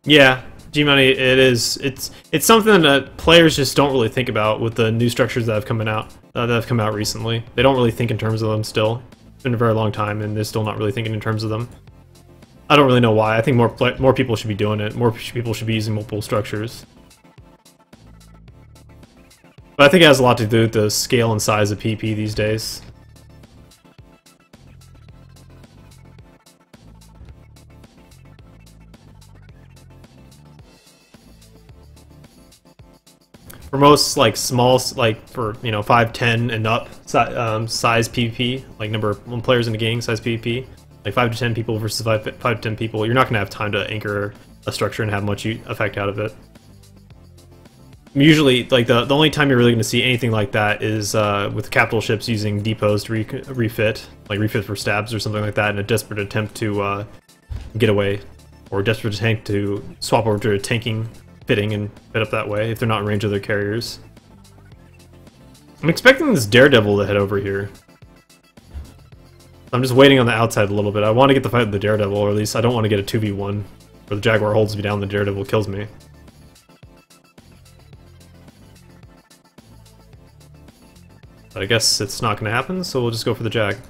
Yeah, G-Money, it is. It's something that players just don't really think about with the new structures that have come out recently. They don't really think in terms of them still. It's been a very long time, and they're still not really thinking in terms of them. I don't really know why. I think more people should be doing it. More people should be using multiple structures. But I think it has a lot to do with the scale and size of PP these days. For most, like, small, like, for, you know, 5, 10 and up size PvP, like number of players in the game, size PvP, like 5 to 10 people versus 5 to 10 people, you're not going to have time to anchor a structure and have much effect out of it. Usually, like, the only time you're really going to see anything like that is with capital ships using depots to refit, like refit for stabs or something like that, in a desperate attempt to get away, or desperate attempt to swap over to a tanking fitting and fit up that way if they're not in range of their carriers. I'm expecting this Daredevil to head over here. I'm just waiting on the outside a little bit. I want to get the fight with the Daredevil, or at least I don't want to get a 2v1 where the Jaguar holds me down and the Daredevil kills me. But I guess it's not going to happen, so we'll just go for the Jag. How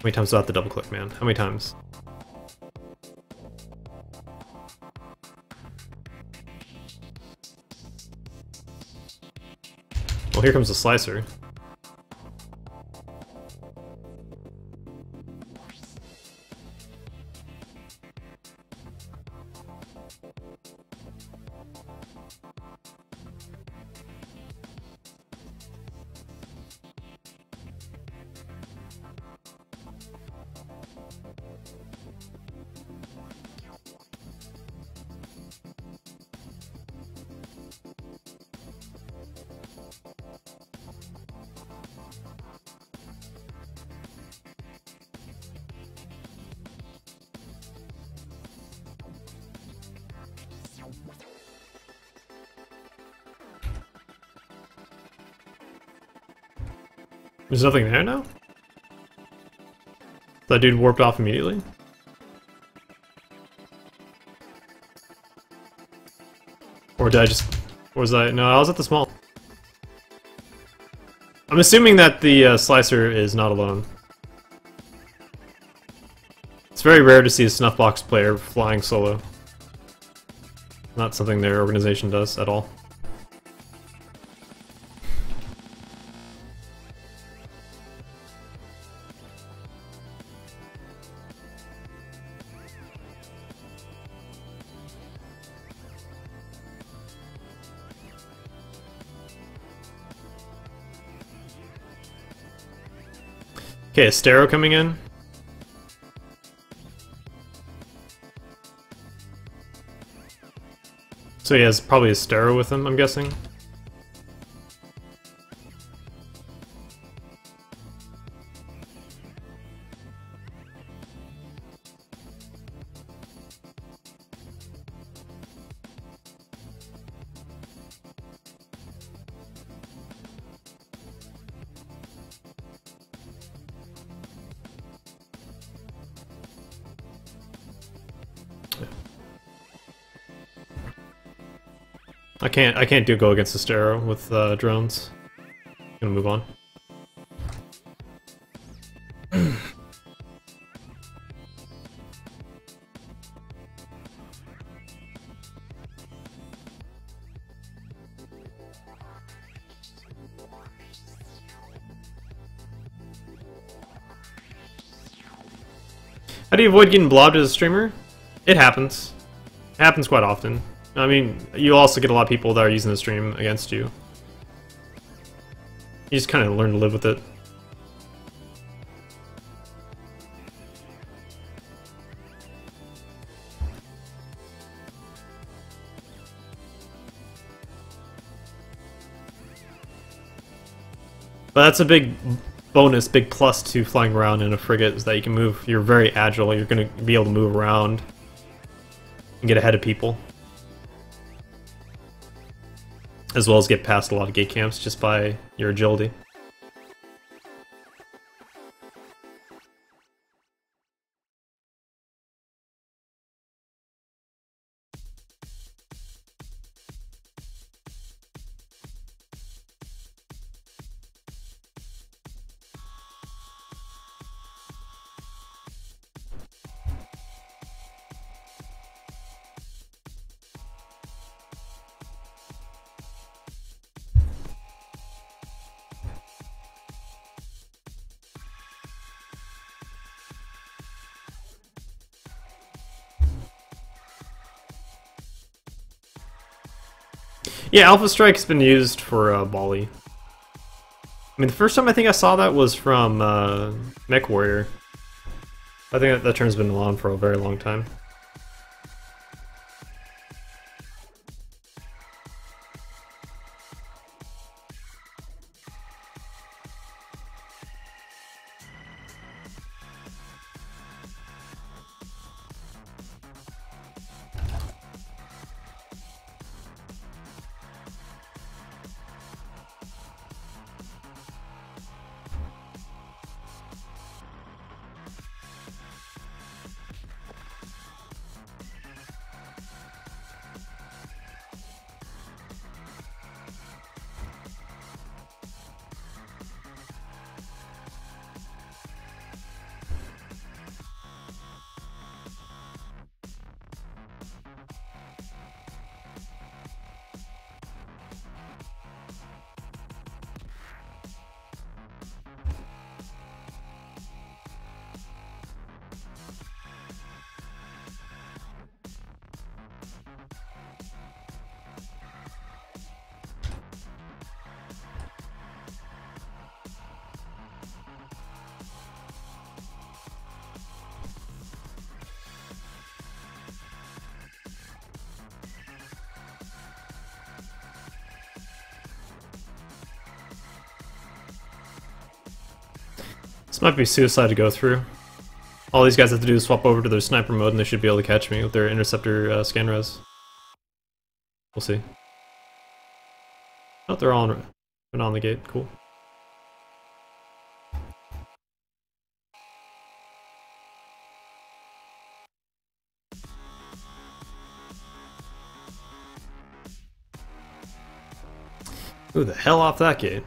many times do I have to double click, man? How many times? Well, here comes the Slicer. There's nothing there now? That dude warped off immediately? Or did I just... Or was I... No, I was at the small. I'm assuming that the Slicer is not alone. It's very rare to see a Snuffbox player flying solo. Not something their organization does at all. Okay, Astero coming in. So he has probably a Stero with him, I'm guessing. I can't go against the Stero with drones. Gonna move on. How do you avoid getting blobbed as a streamer? It happens. It happens quite often. I mean, you also get a lot of people that are using the stream against you. You just kind of learn to live with it. But that's a big bonus, big plus to flying around in a frigate, is that you can move. You're very agile. You're going to be able to move around and get ahead of people, as well as get past a lot of gate camps just by your agility. Yeah, Alpha Strike's been used for Bali. I mean, the first time I think I saw that was from Mech Warrior. I think that turn's been on for a very long time. This might be suicide to go through. All these guys have to do is swap over to their sniper mode and they should be able to catch me with their interceptor scan res. We'll see. Oh, they're all on the gate. Cool. Who the hell off that gate?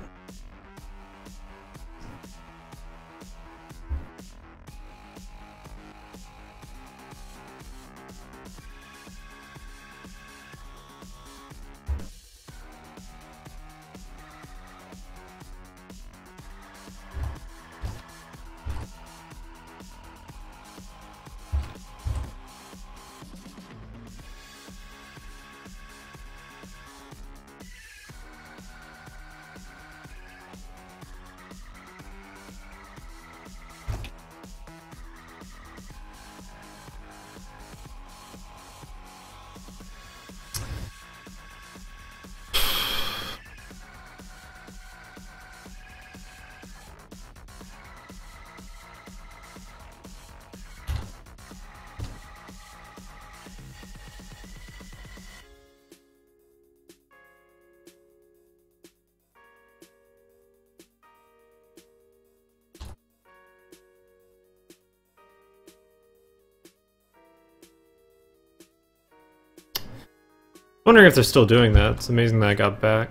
Wondering if they're still doing that. It's amazing that I got back.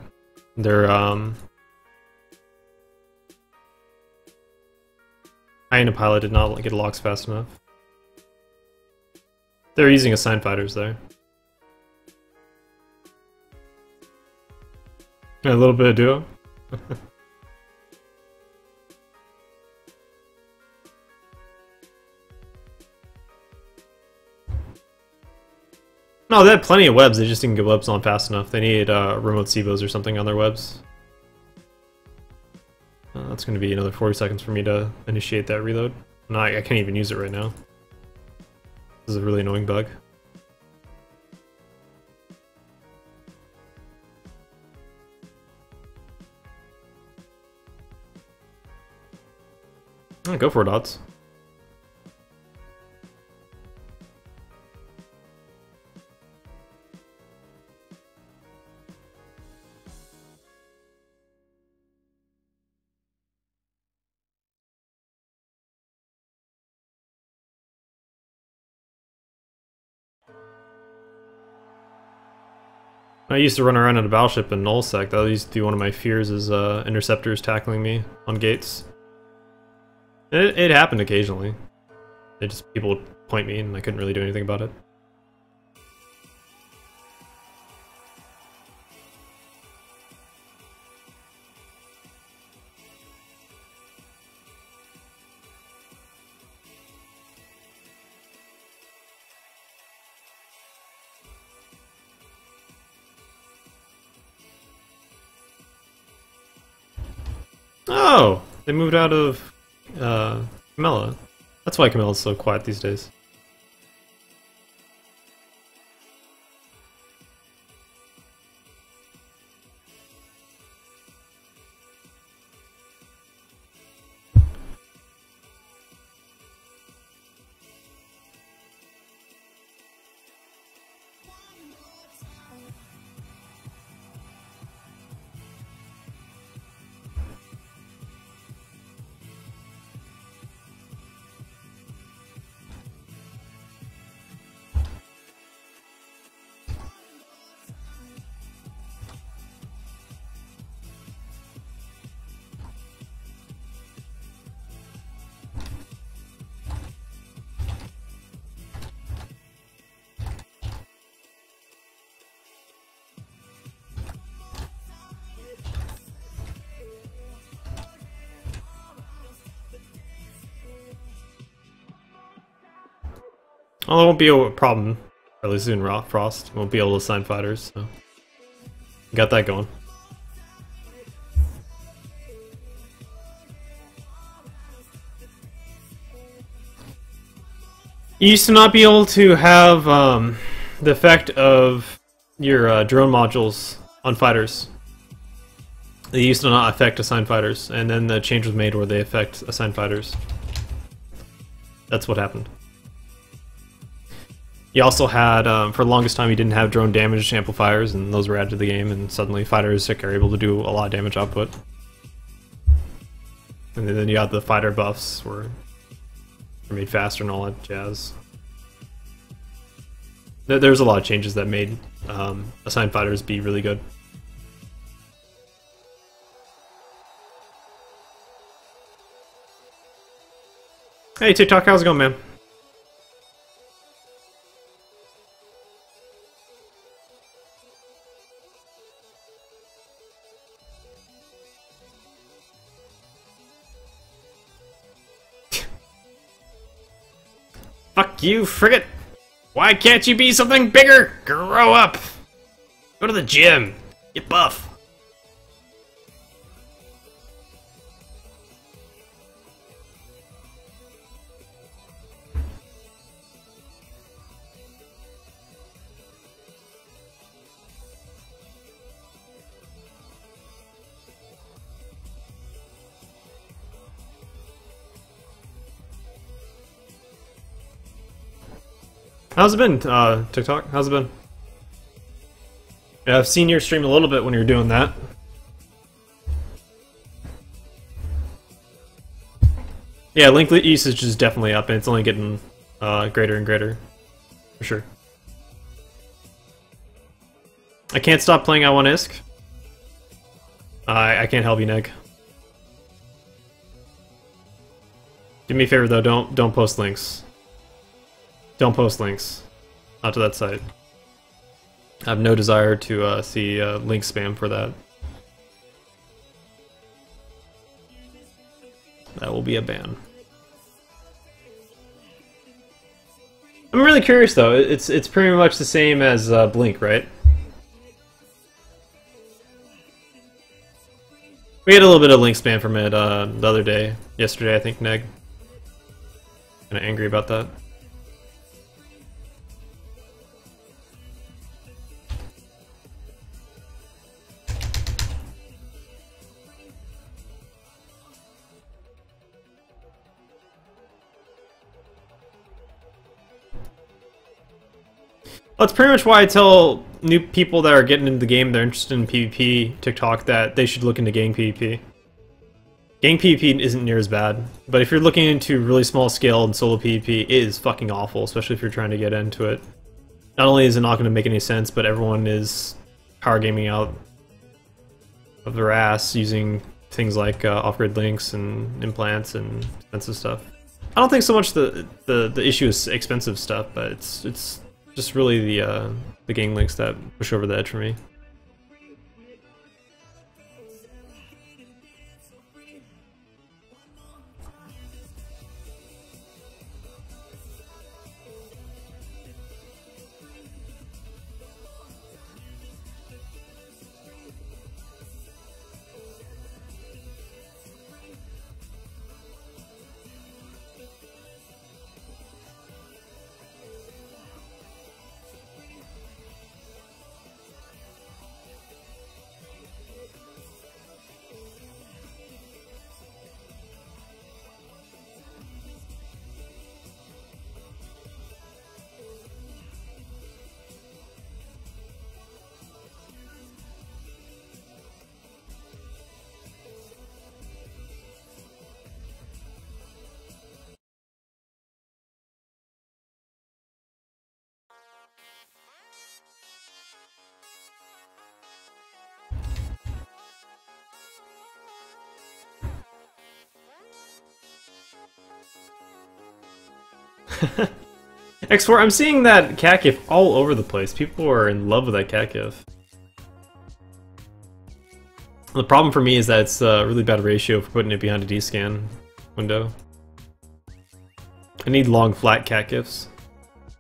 They're Hyena Pilot did not get locks fast enough. They're using assigned fighters there. A little bit of duo. No, they had plenty of webs, they just didn't get webs on fast enough. They needed remote SIBOs or something on their webs. That's going to be another 40 seconds for me to initiate that reload. No, I can't even use it right now. This is a really annoying bug. Oh, go for it, odds. I used to run around in a battleship in nullsec. That used to be one of my fears, is interceptors tackling me on gates. It happened occasionally. People would point me and I couldn't really do anything about it. Oh! They moved out of Camilla. That's why Camilla's so quiet these days. Well, it won't be a problem, at least in Frost. Won't be able to assign fighters, so got that going. You used to not be able to have the effect of your drone modules on fighters. They used to not affect assigned fighters, and then the change was made where they affect assigned fighters. That's what happened. You also had, for the longest time, you didn't have drone damage amplifiers, and those were added to the game, and suddenly fighters are able to do a lot of damage output. And then you had the fighter buffs, were made faster and all that jazz. There's a lot of changes that made assigned fighters be really good. Hey TikTok, how's it going, man? Fuck you, frigate! Why can't you be something bigger? Grow up! Go to the gym! Get buff! How's it been, TikTok? How's it been? Yeah, I've seen your stream a little bit when you're doing that. Yeah, link usage is definitely up, and it's only getting greater and greater, for sure. I can't stop playing I Want Isk. I can't help you, Neg. Do me a favor though, don't post links. Don't post links. Not to that site. I have no desire to see link spam for that. That will be a ban. I'm really curious though. It's pretty much the same as Blink, right? We had a little bit of link spam from it the other day, yesterday I think, Neg. Kinda angry about that. Well, that's pretty much why I tell new people that are getting into the game, they're interested in PvP, TikTok, that they should look into gang PvP. Gang PvP isn't near as bad, but if you're looking into really small scale and solo PvP, it is fucking awful, especially if you're trying to get into it. Not only is it not going to make any sense, but everyone is power gaming out of their ass using things like off-grid links and implants and expensive stuff. I don't think so much the issue is expensive stuff, but it's just really the gang links that push over the edge for me. X4, I'm seeing that cat gif all over the place. People are in love with that cat gif. The problem for me is that it's a really bad ratio for putting it behind a D-scan window. I need long, flat cat gifs.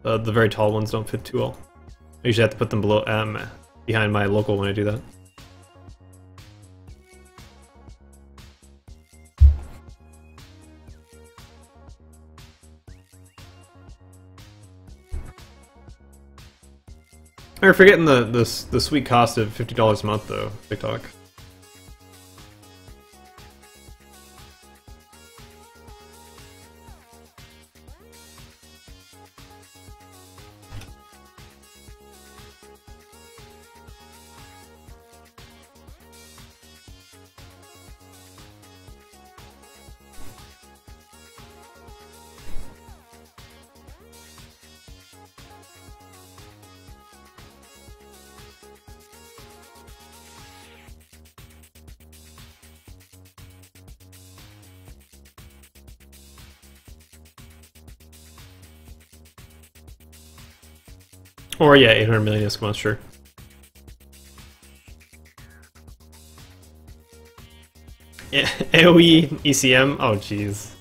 The very tall ones don't fit too well. I usually have to put them below behind my local when I do that. We're forgetting the sweet cost of $50 a month though, TikTok. Or yeah, 800 million ISK a month, sure. Yeah, AoE ECM? Oh jeez.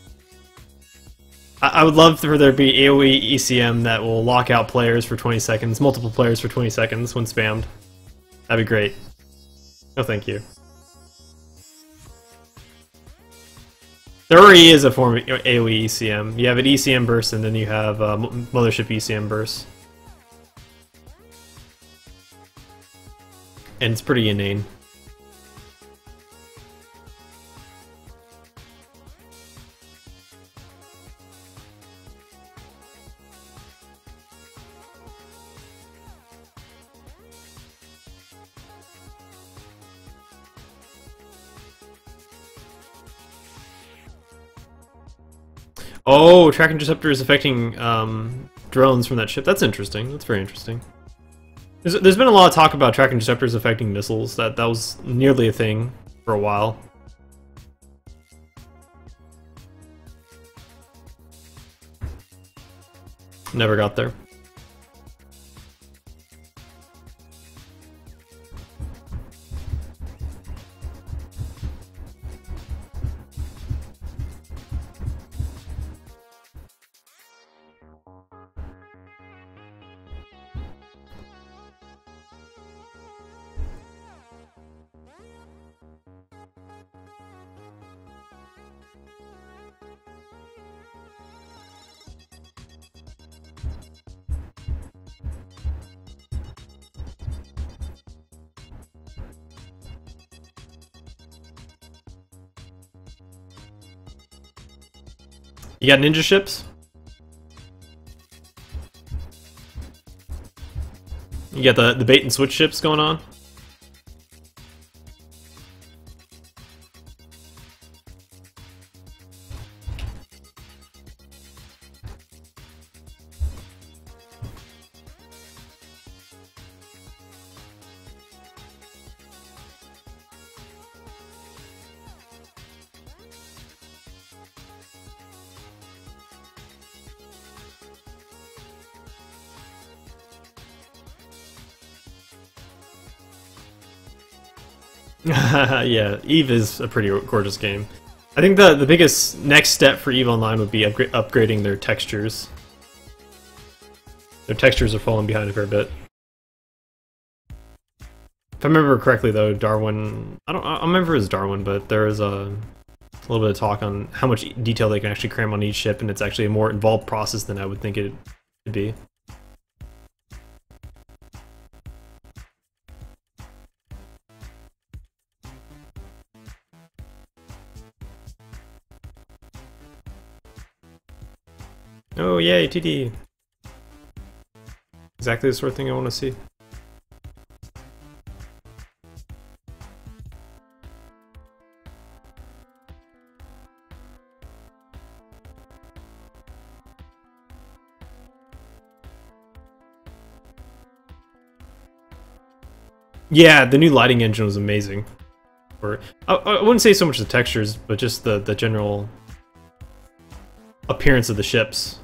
I would love for there to be AoE ECM that will lock out players for 20 seconds, multiple players for 20 seconds when spammed. That'd be great. No thank you. There already is a form of AoE ECM. You have an ECM burst and then you have Mothership ECM burst. And it's pretty inane. Oh, track interceptor is affecting drones from that ship. That's interesting. That's very interesting. There's been a lot of talk about track interceptors affecting missiles. That was nearly a thing for a while. Never got there. You got ninja ships? You got the bait and switch ships going on? Yeah, EVE is a pretty gorgeous game. I think the biggest next step for EVE Online would be upgrading their textures. Their textures are falling behind a fair bit. If I remember correctly, though, Darwin... I don't remember if it was Darwin, but there is a little bit of talk on how much detail they can actually cram on each ship, and it's actually a more involved process than I would think it would be. Oh yay, TD! Exactly the sort of thing I want to see. Yeah, the new lighting engine was amazing. Or I wouldn't say so much the textures, but just the general appearance of the ships.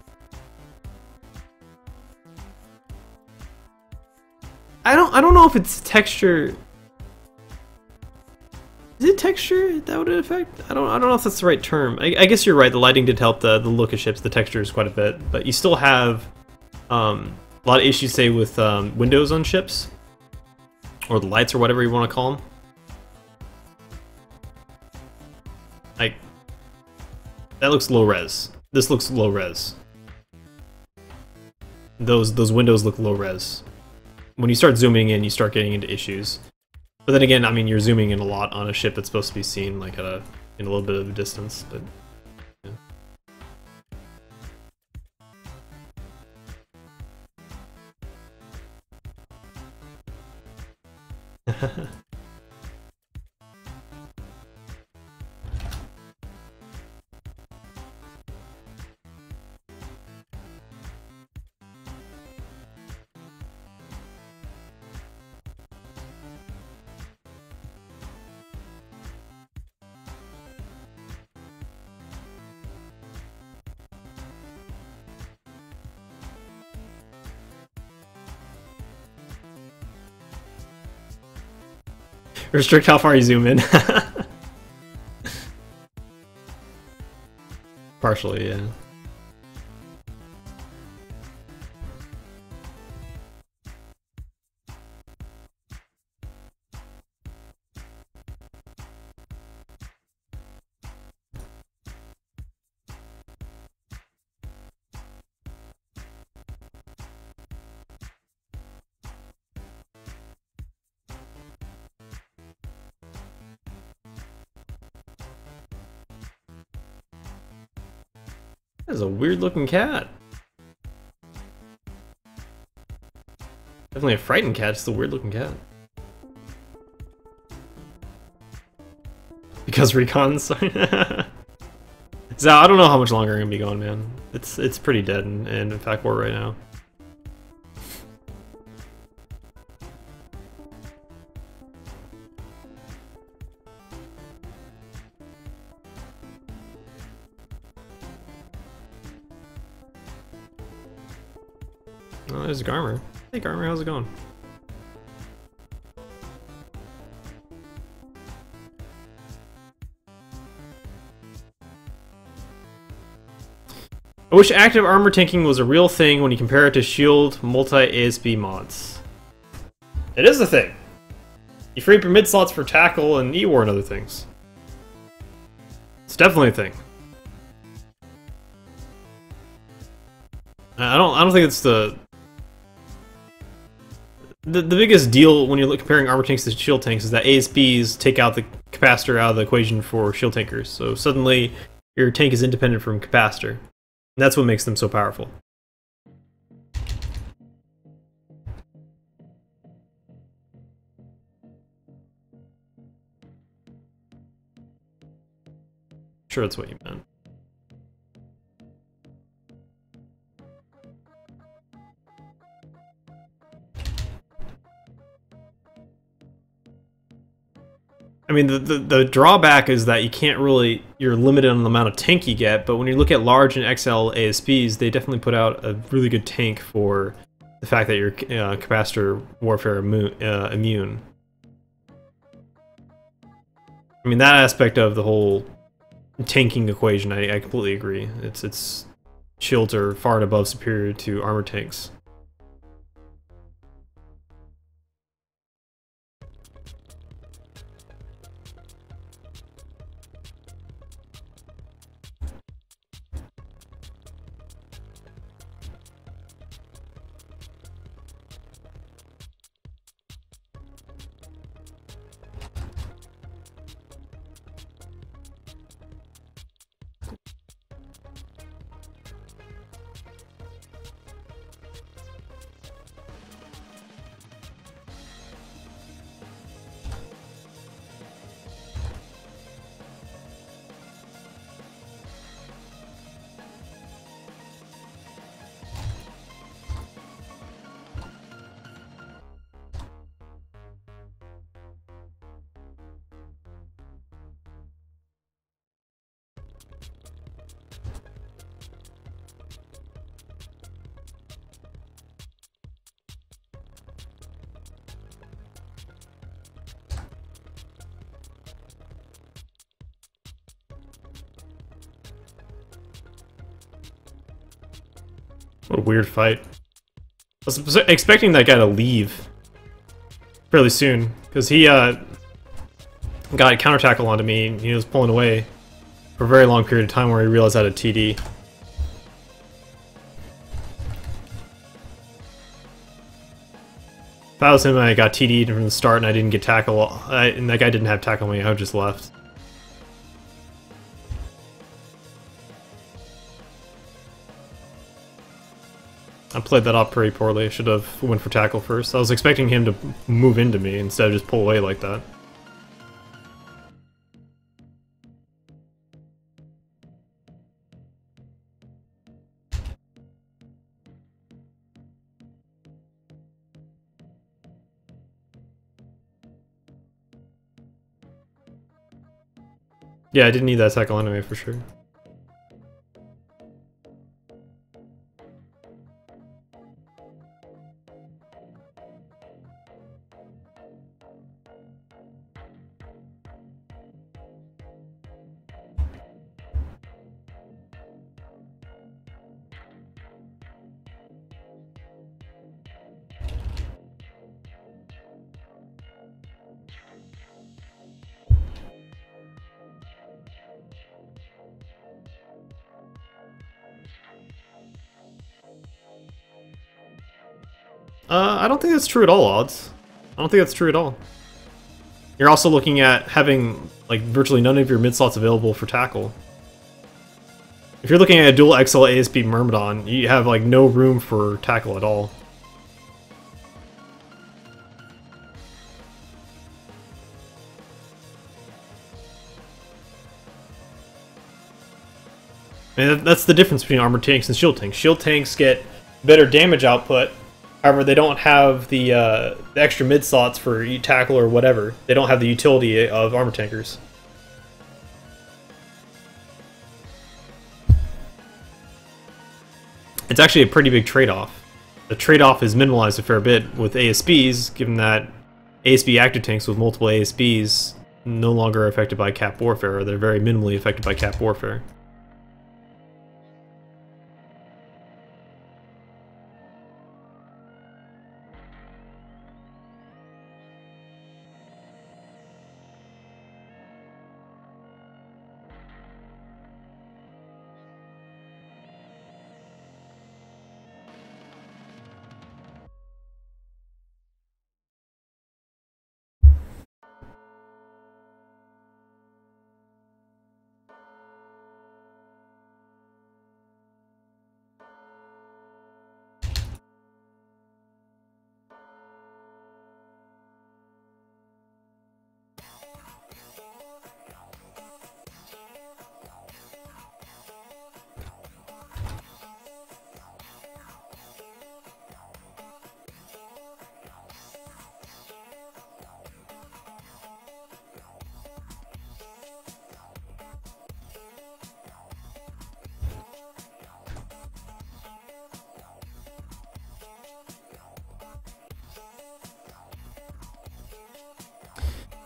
I don't know if it's texture. Is it texture that would affect? I don't know if that's the right term. I guess you're right. The lighting did help the look of ships, the textures quite a bit, but you still have a lot of issues, say, with windows on ships, or the lights, or whatever you want to call them. Like that looks low res. This looks low res. Those windows look low res. When you start zooming in, you start getting into issues. But then again, I mean, you're zooming in a lot on a ship that's supposed to be seen like in a little bit of a distance, but yeah. Restrict how far you zoom in. Partially, yeah. That's a weird looking cat. Definitely a frightened cat, just a weird looking cat. Because recon, sorry. So I don't know how much longer I'm gonna be going, man. It's pretty dead in Fact War right now. Oh, there's Garmer. Hey Garmer, how's it going? I wish active armor tanking was a real thing when you compare it to shield multi-ASB mods. It is a thing. You free up your mid slots for tackle and E-War and other things. It's definitely a thing. I don't think it's the biggest deal when you're comparing armor tanks to shield tanks is that ASBs take out the capacitor out of the equation for shield tankers. So suddenly your tank is independent from capacitor. And that's what makes them so powerful. Sure, that's what you meant. I mean, the drawback is that you can't really, you're limited on the amount of tank you get, but when you look at large and XL ASBs, they definitely put out a really good tank for the fact that you're capacitor warfare immune. I mean, that aspect of the whole tanking equation, I completely agree. It's shields are far and above superior to armor tanks. What a weird fight. I was expecting that guy to leave fairly soon, because he got a counter tackle onto me, and he was pulling away for a very long period of time where he realized I had a TD. If I was him and I got TD'd from the start and I didn't get tackle, and that guy didn't have tackle me, I would just left. I played that off pretty poorly. I should have went for tackle first. I was expecting him to move into me instead of just pull away like that. Yeah, I didn't need that tackle anyway, for sure. I don't think that's true at all, Odds. I don't think that's true at all. You're also looking at having like virtually none of your mid slots available for tackle. If you're looking at a dual XL ASB Myrmidon, you have like no room for tackle at all. I mean, that's the difference between armored tanks and shield tanks. Shield tanks get better damage output. However, they don't have the extra mid slots for tackle or whatever. They don't have the utility of armor tankers. It's actually a pretty big trade-off. the trade-off is minimalized a fair bit with ASBs, given that ASB active tanks with multiple ASBs no longer are affected by cap warfare, or they're very minimally affected by cap warfare.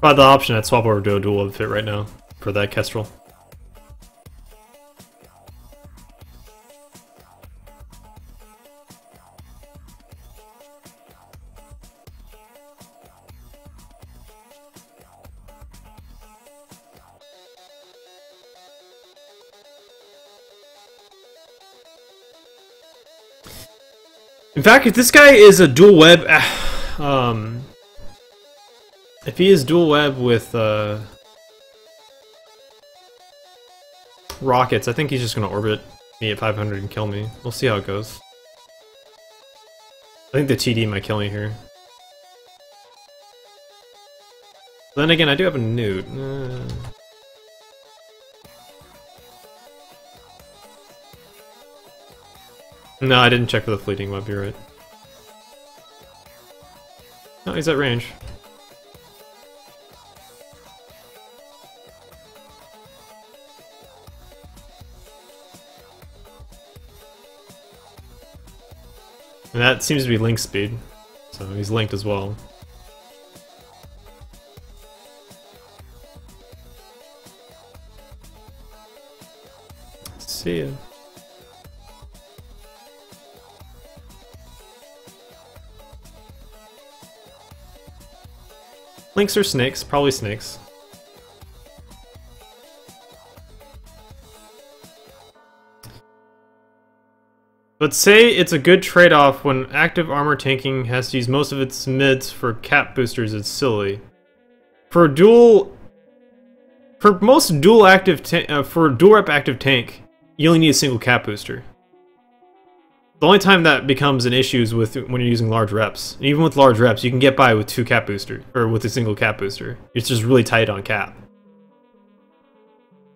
By the option, I'd swap over to a dual web fit right now for that Kestrel. In fact, if this guy is a dual web, if he is dual web with rockets, I think he's just gonna orbit me at 500 and kill me. We'll see how it goes. I think the TD might kill me here. Then again, I do have a newt. No, I didn't check for the fleeting web, you're right. No, he's at range. And that seems to be link speed, so he's linked as well. See ya. Links or snakes? Probably snakes. But say it's a good trade-off when active armor tanking has to use most of its mids for cap boosters, it's silly. For most dual active for a dual rep active tank, you only need a single cap booster. The only time that becomes an issue is with when you're using large reps. And even with large reps, you can get by with two cap boosters, or with a single cap booster. It's just really tight on cap.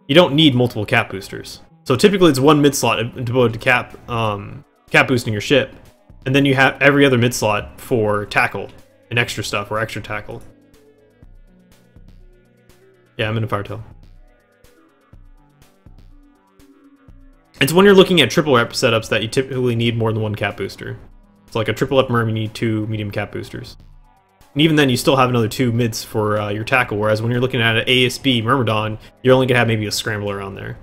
You don't need multiple cap boosters. So typically it's one mid slot devoted to cap boosting your ship, and then you have every other mid slot for tackle and extra stuff, or extra tackle. Yeah, I'm in a Firetail. It's when you're looking at triple rep setups that you typically need more than one cap booster. So like a triple rep merm, you need two medium cap boosters. And even then, you still have another two mids for your tackle, whereas when you're looking at an ASB Myrmidon, you're only gonna have maybe a scrambler on there.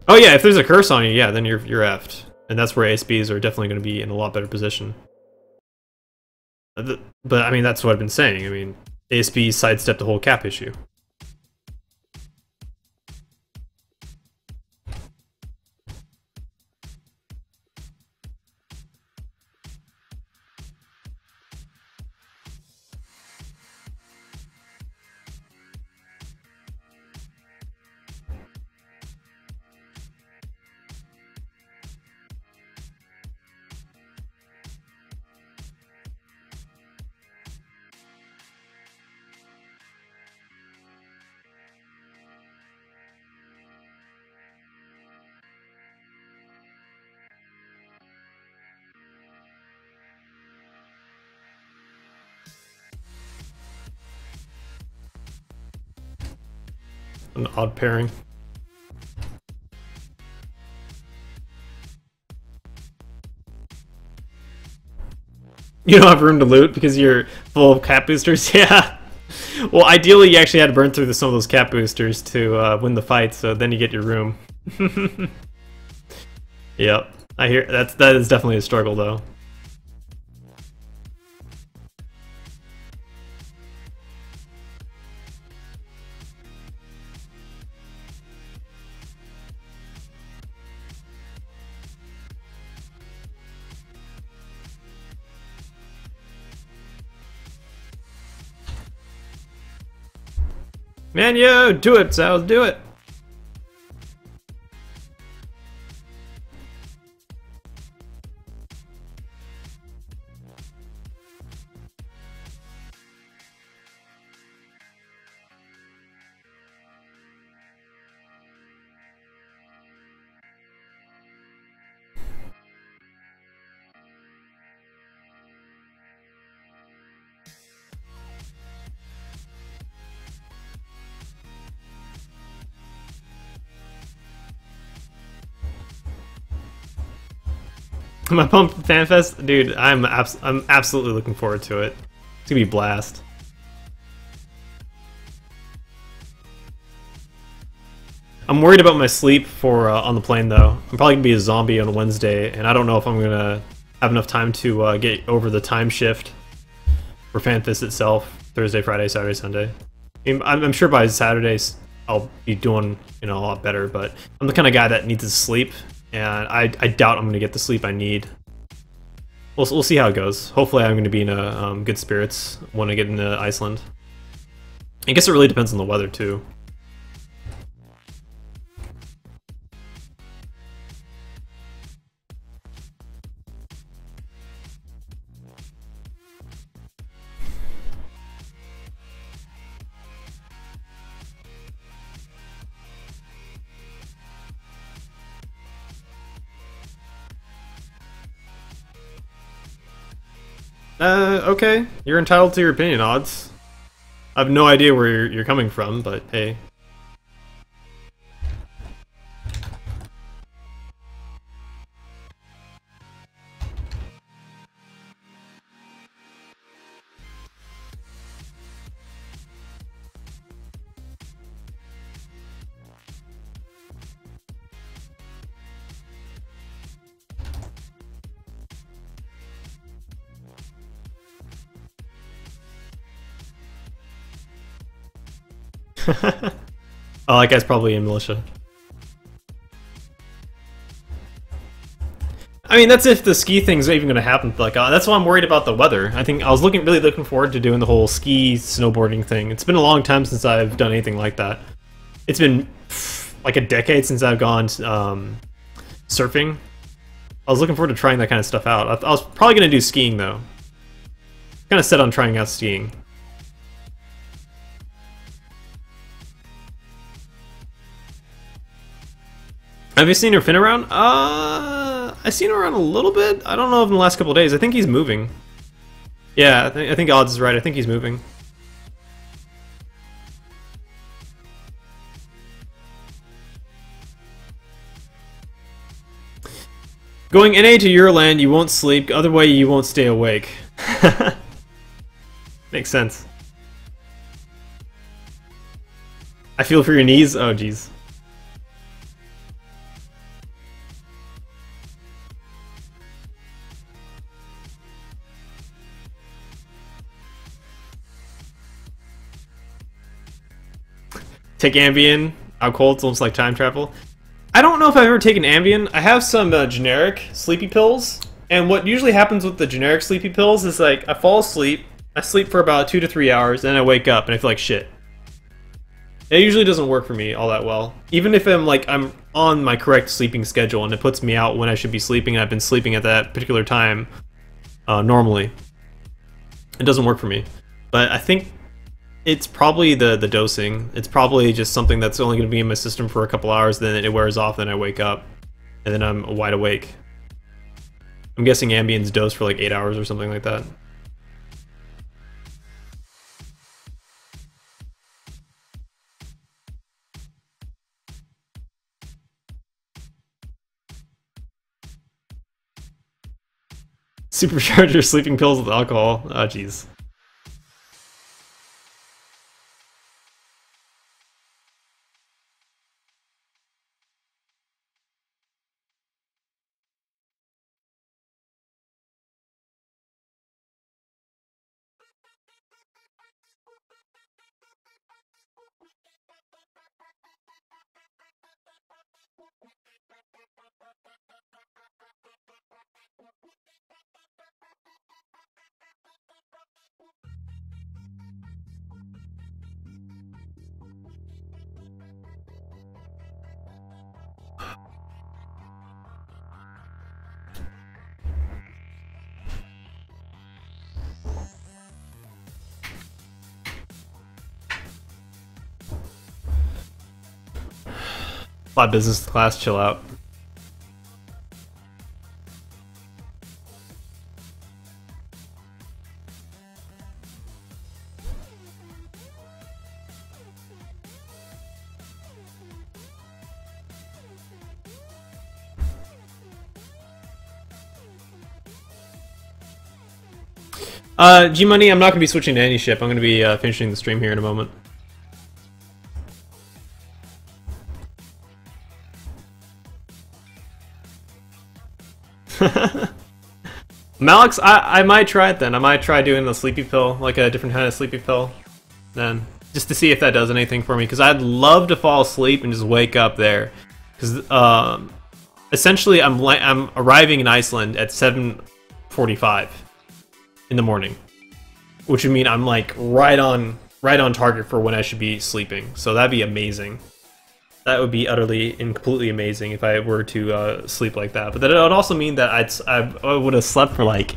Oh yeah, if there's a curse on you, yeah, then you're effed. And that's where ASBs are definitely going to be in a lot better position. But I mean, that's what I've been saying. I mean, ASBs sidestep the whole cap issue. An odd pairing. You don't have room to loot because you're full of cap boosters. Yeah. Well, ideally, you actually had to burn through some of those cap boosters to win the fight, so then you get your room. Yep. I hear that is definitely a struggle though. Man, yo, do it, Sal, do it. My Pump FanFest, dude, I'm absolutely looking forward to it. It's gonna be a blast. I'm worried about my sleep for on the plane though. I'm probably gonna be a zombie on Wednesday, and I don't know if I'm gonna have enough time to get over the time shift for FanFest itself. Thursday, Friday, Saturday, Sunday. I'm sure by Saturdays I'll be doing a lot better, but I'm the kind of guy that needs to sleep, and I doubt I'm gonna get the sleep I need. We'll see how it goes. Hopefully I'm gonna be in a good spirits when I get into Iceland. I guess it really depends on the weather too. Okay. You're entitled to your opinion, Odds. I have no idea where you're coming from, but hey. Oh, that guy's probably in militia. I mean, that's if the ski thing's even going to happen. Like, that's why I'm worried about the weather. I think I was really looking forward to doing the whole ski snowboarding thing. It's been a long time since I've done anything like that. It's been like a decade since I've gone surfing. I was looking forward to trying that kind of stuff out. I was probably going to do skiing though. Kind of set on trying out skiing. Have you seen your Finn around? I've seen him around a little bit. I don't know if in the last couple of days. I think he's moving. Yeah, I think Odds is right. I think he's moving. Going NA to Euroland, you won't sleep. Other way, you won't stay awake. Makes sense. I feel for your knees. Oh, jeez. Take Ambien. Out cold, it's almost like time travel. I don't know if I've ever taken Ambien. I have some generic sleepy pills, and what usually happens with the generic sleepy pills is like I fall asleep, I sleep for about 2 to 3 hours, then I wake up and I feel like shit. It usually doesn't work for me all that well. Even if I'm on my correct sleeping schedule and it puts me out when I should be sleeping and I've been sleeping at that particular time normally, it doesn't work for me. But I think it's probably the dosing. It's probably just something that's only going to be in my system for a couple hours, then it wears off, then I wake up, and then I'm wide awake. I'm guessing Ambien's dosed for like 8 hours or something like that. Supercharge your sleeping pills with alcohol. Oh, jeez. Fly business class, chill out. G-Money, I'm not going to be switching to any ship. I'm going to be finishing the stream here in a moment. Malix, I might try it then. I might try doing the sleepy pill, like a different kind of sleepy pill, then, just to see if that does anything for me. Because I'd love to fall asleep and just wake up there. Because essentially, I'm arriving in Iceland at 7:45 in the morning, which would mean I'm like right on target for when I should be sleeping. So that'd be amazing. That would be utterly and completely amazing if I were to sleep like that. But that would also mean that I would have slept for like,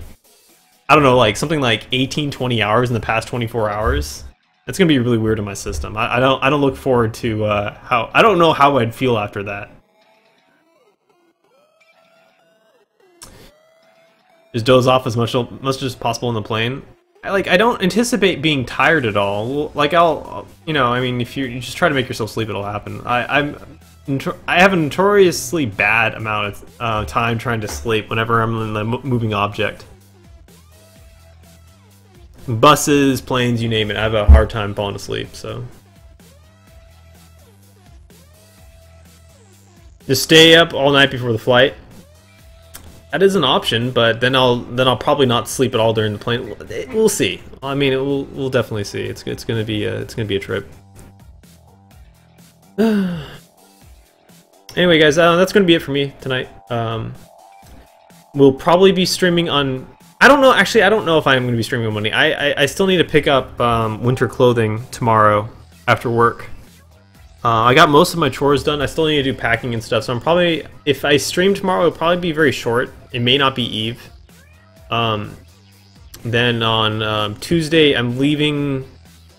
I don't know, like something like 18-20 hours in the past 24 hours. It's gonna be really weird in my system. I don't look forward to I don't know how I'd feel after that. Just doze off as much as possible in the plane. I don't anticipate being tired at all. Like you know, I mean, if you just try to make yourself sleep, it'll happen. I have a notoriously bad amount of time trying to sleep whenever I'm in the moving object. Buses, planes, you name it. I have a hard time falling asleep. So just stay up all night before the flight. That is an option, but then I'll probably not sleep at all during the plane. We'll see. I mean, we'll definitely see. It's gonna be a trip. Anyway, guys, that's gonna be it for me tonight. We'll probably be streaming on. I don't know. Actually, I don't know if I'm gonna be streaming on Monday. I still need to pick up winter clothing tomorrow after work. I got most of my chores done. I still need to do packing and stuff, so I'm probably, if I stream tomorrow, it'll probably be very short. It may not be Eve. Then on Tuesday, I'm leaving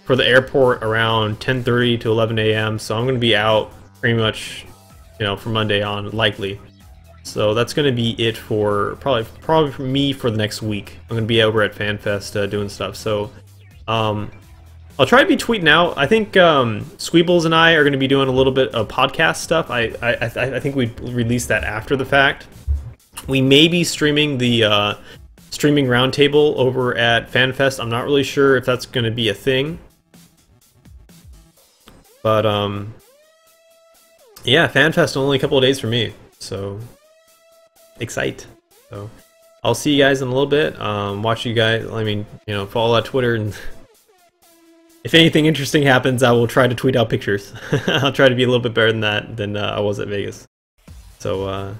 for the airport around 10:30 to 11 a.m., so I'm going to be out pretty much, you know, from Monday on, likely. So that's going to be it for, probably for me for the next week. I'm going to be over at FanFest doing stuff, so, I'll try to be tweeting out. I think Squeebles and I are going to be doing a little bit of podcast stuff. I think we release that after the fact. We may be streaming the streaming roundtable over at FanFest. I'm not really sure if that's going to be a thing. But yeah, FanFest only a couple of days for me, so excite. So I'll see you guys in a little bit. Watch you guys. I mean, you know, follow that Twitter and. If anything interesting happens, I will try to tweet out pictures. I'll try to be a little bit better than that than I was at Vegas. So,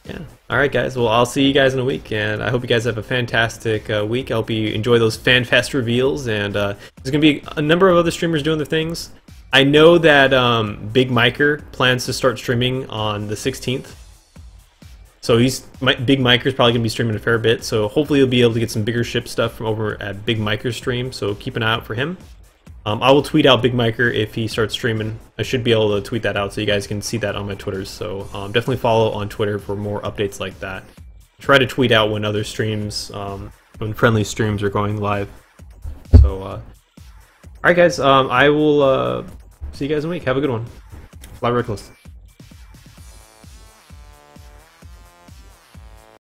yeah. Alright, guys. Well, I'll see you guys in a week, and I hope you guys have a fantastic week. I hope you enjoy those FanFest reveals, and there's going to be a number of other streamers doing their things. I know that Big Miker plans to start streaming on the 16th. So Big Miker's probably going to be streaming a fair bit, so hopefully you'll be able to get some bigger ship stuff from over at Big Miker's stream, so keep an eye out for him. I will tweet out Big Miker if he starts streaming. I should be able to tweet that out so you guys can see that on my Twitters. So definitely follow on Twitter for more updates like that. Try to tweet out when other streams, when friendly streams are going live. So, alright guys, I will see you guys in a week. Have a good one. Fly reckless.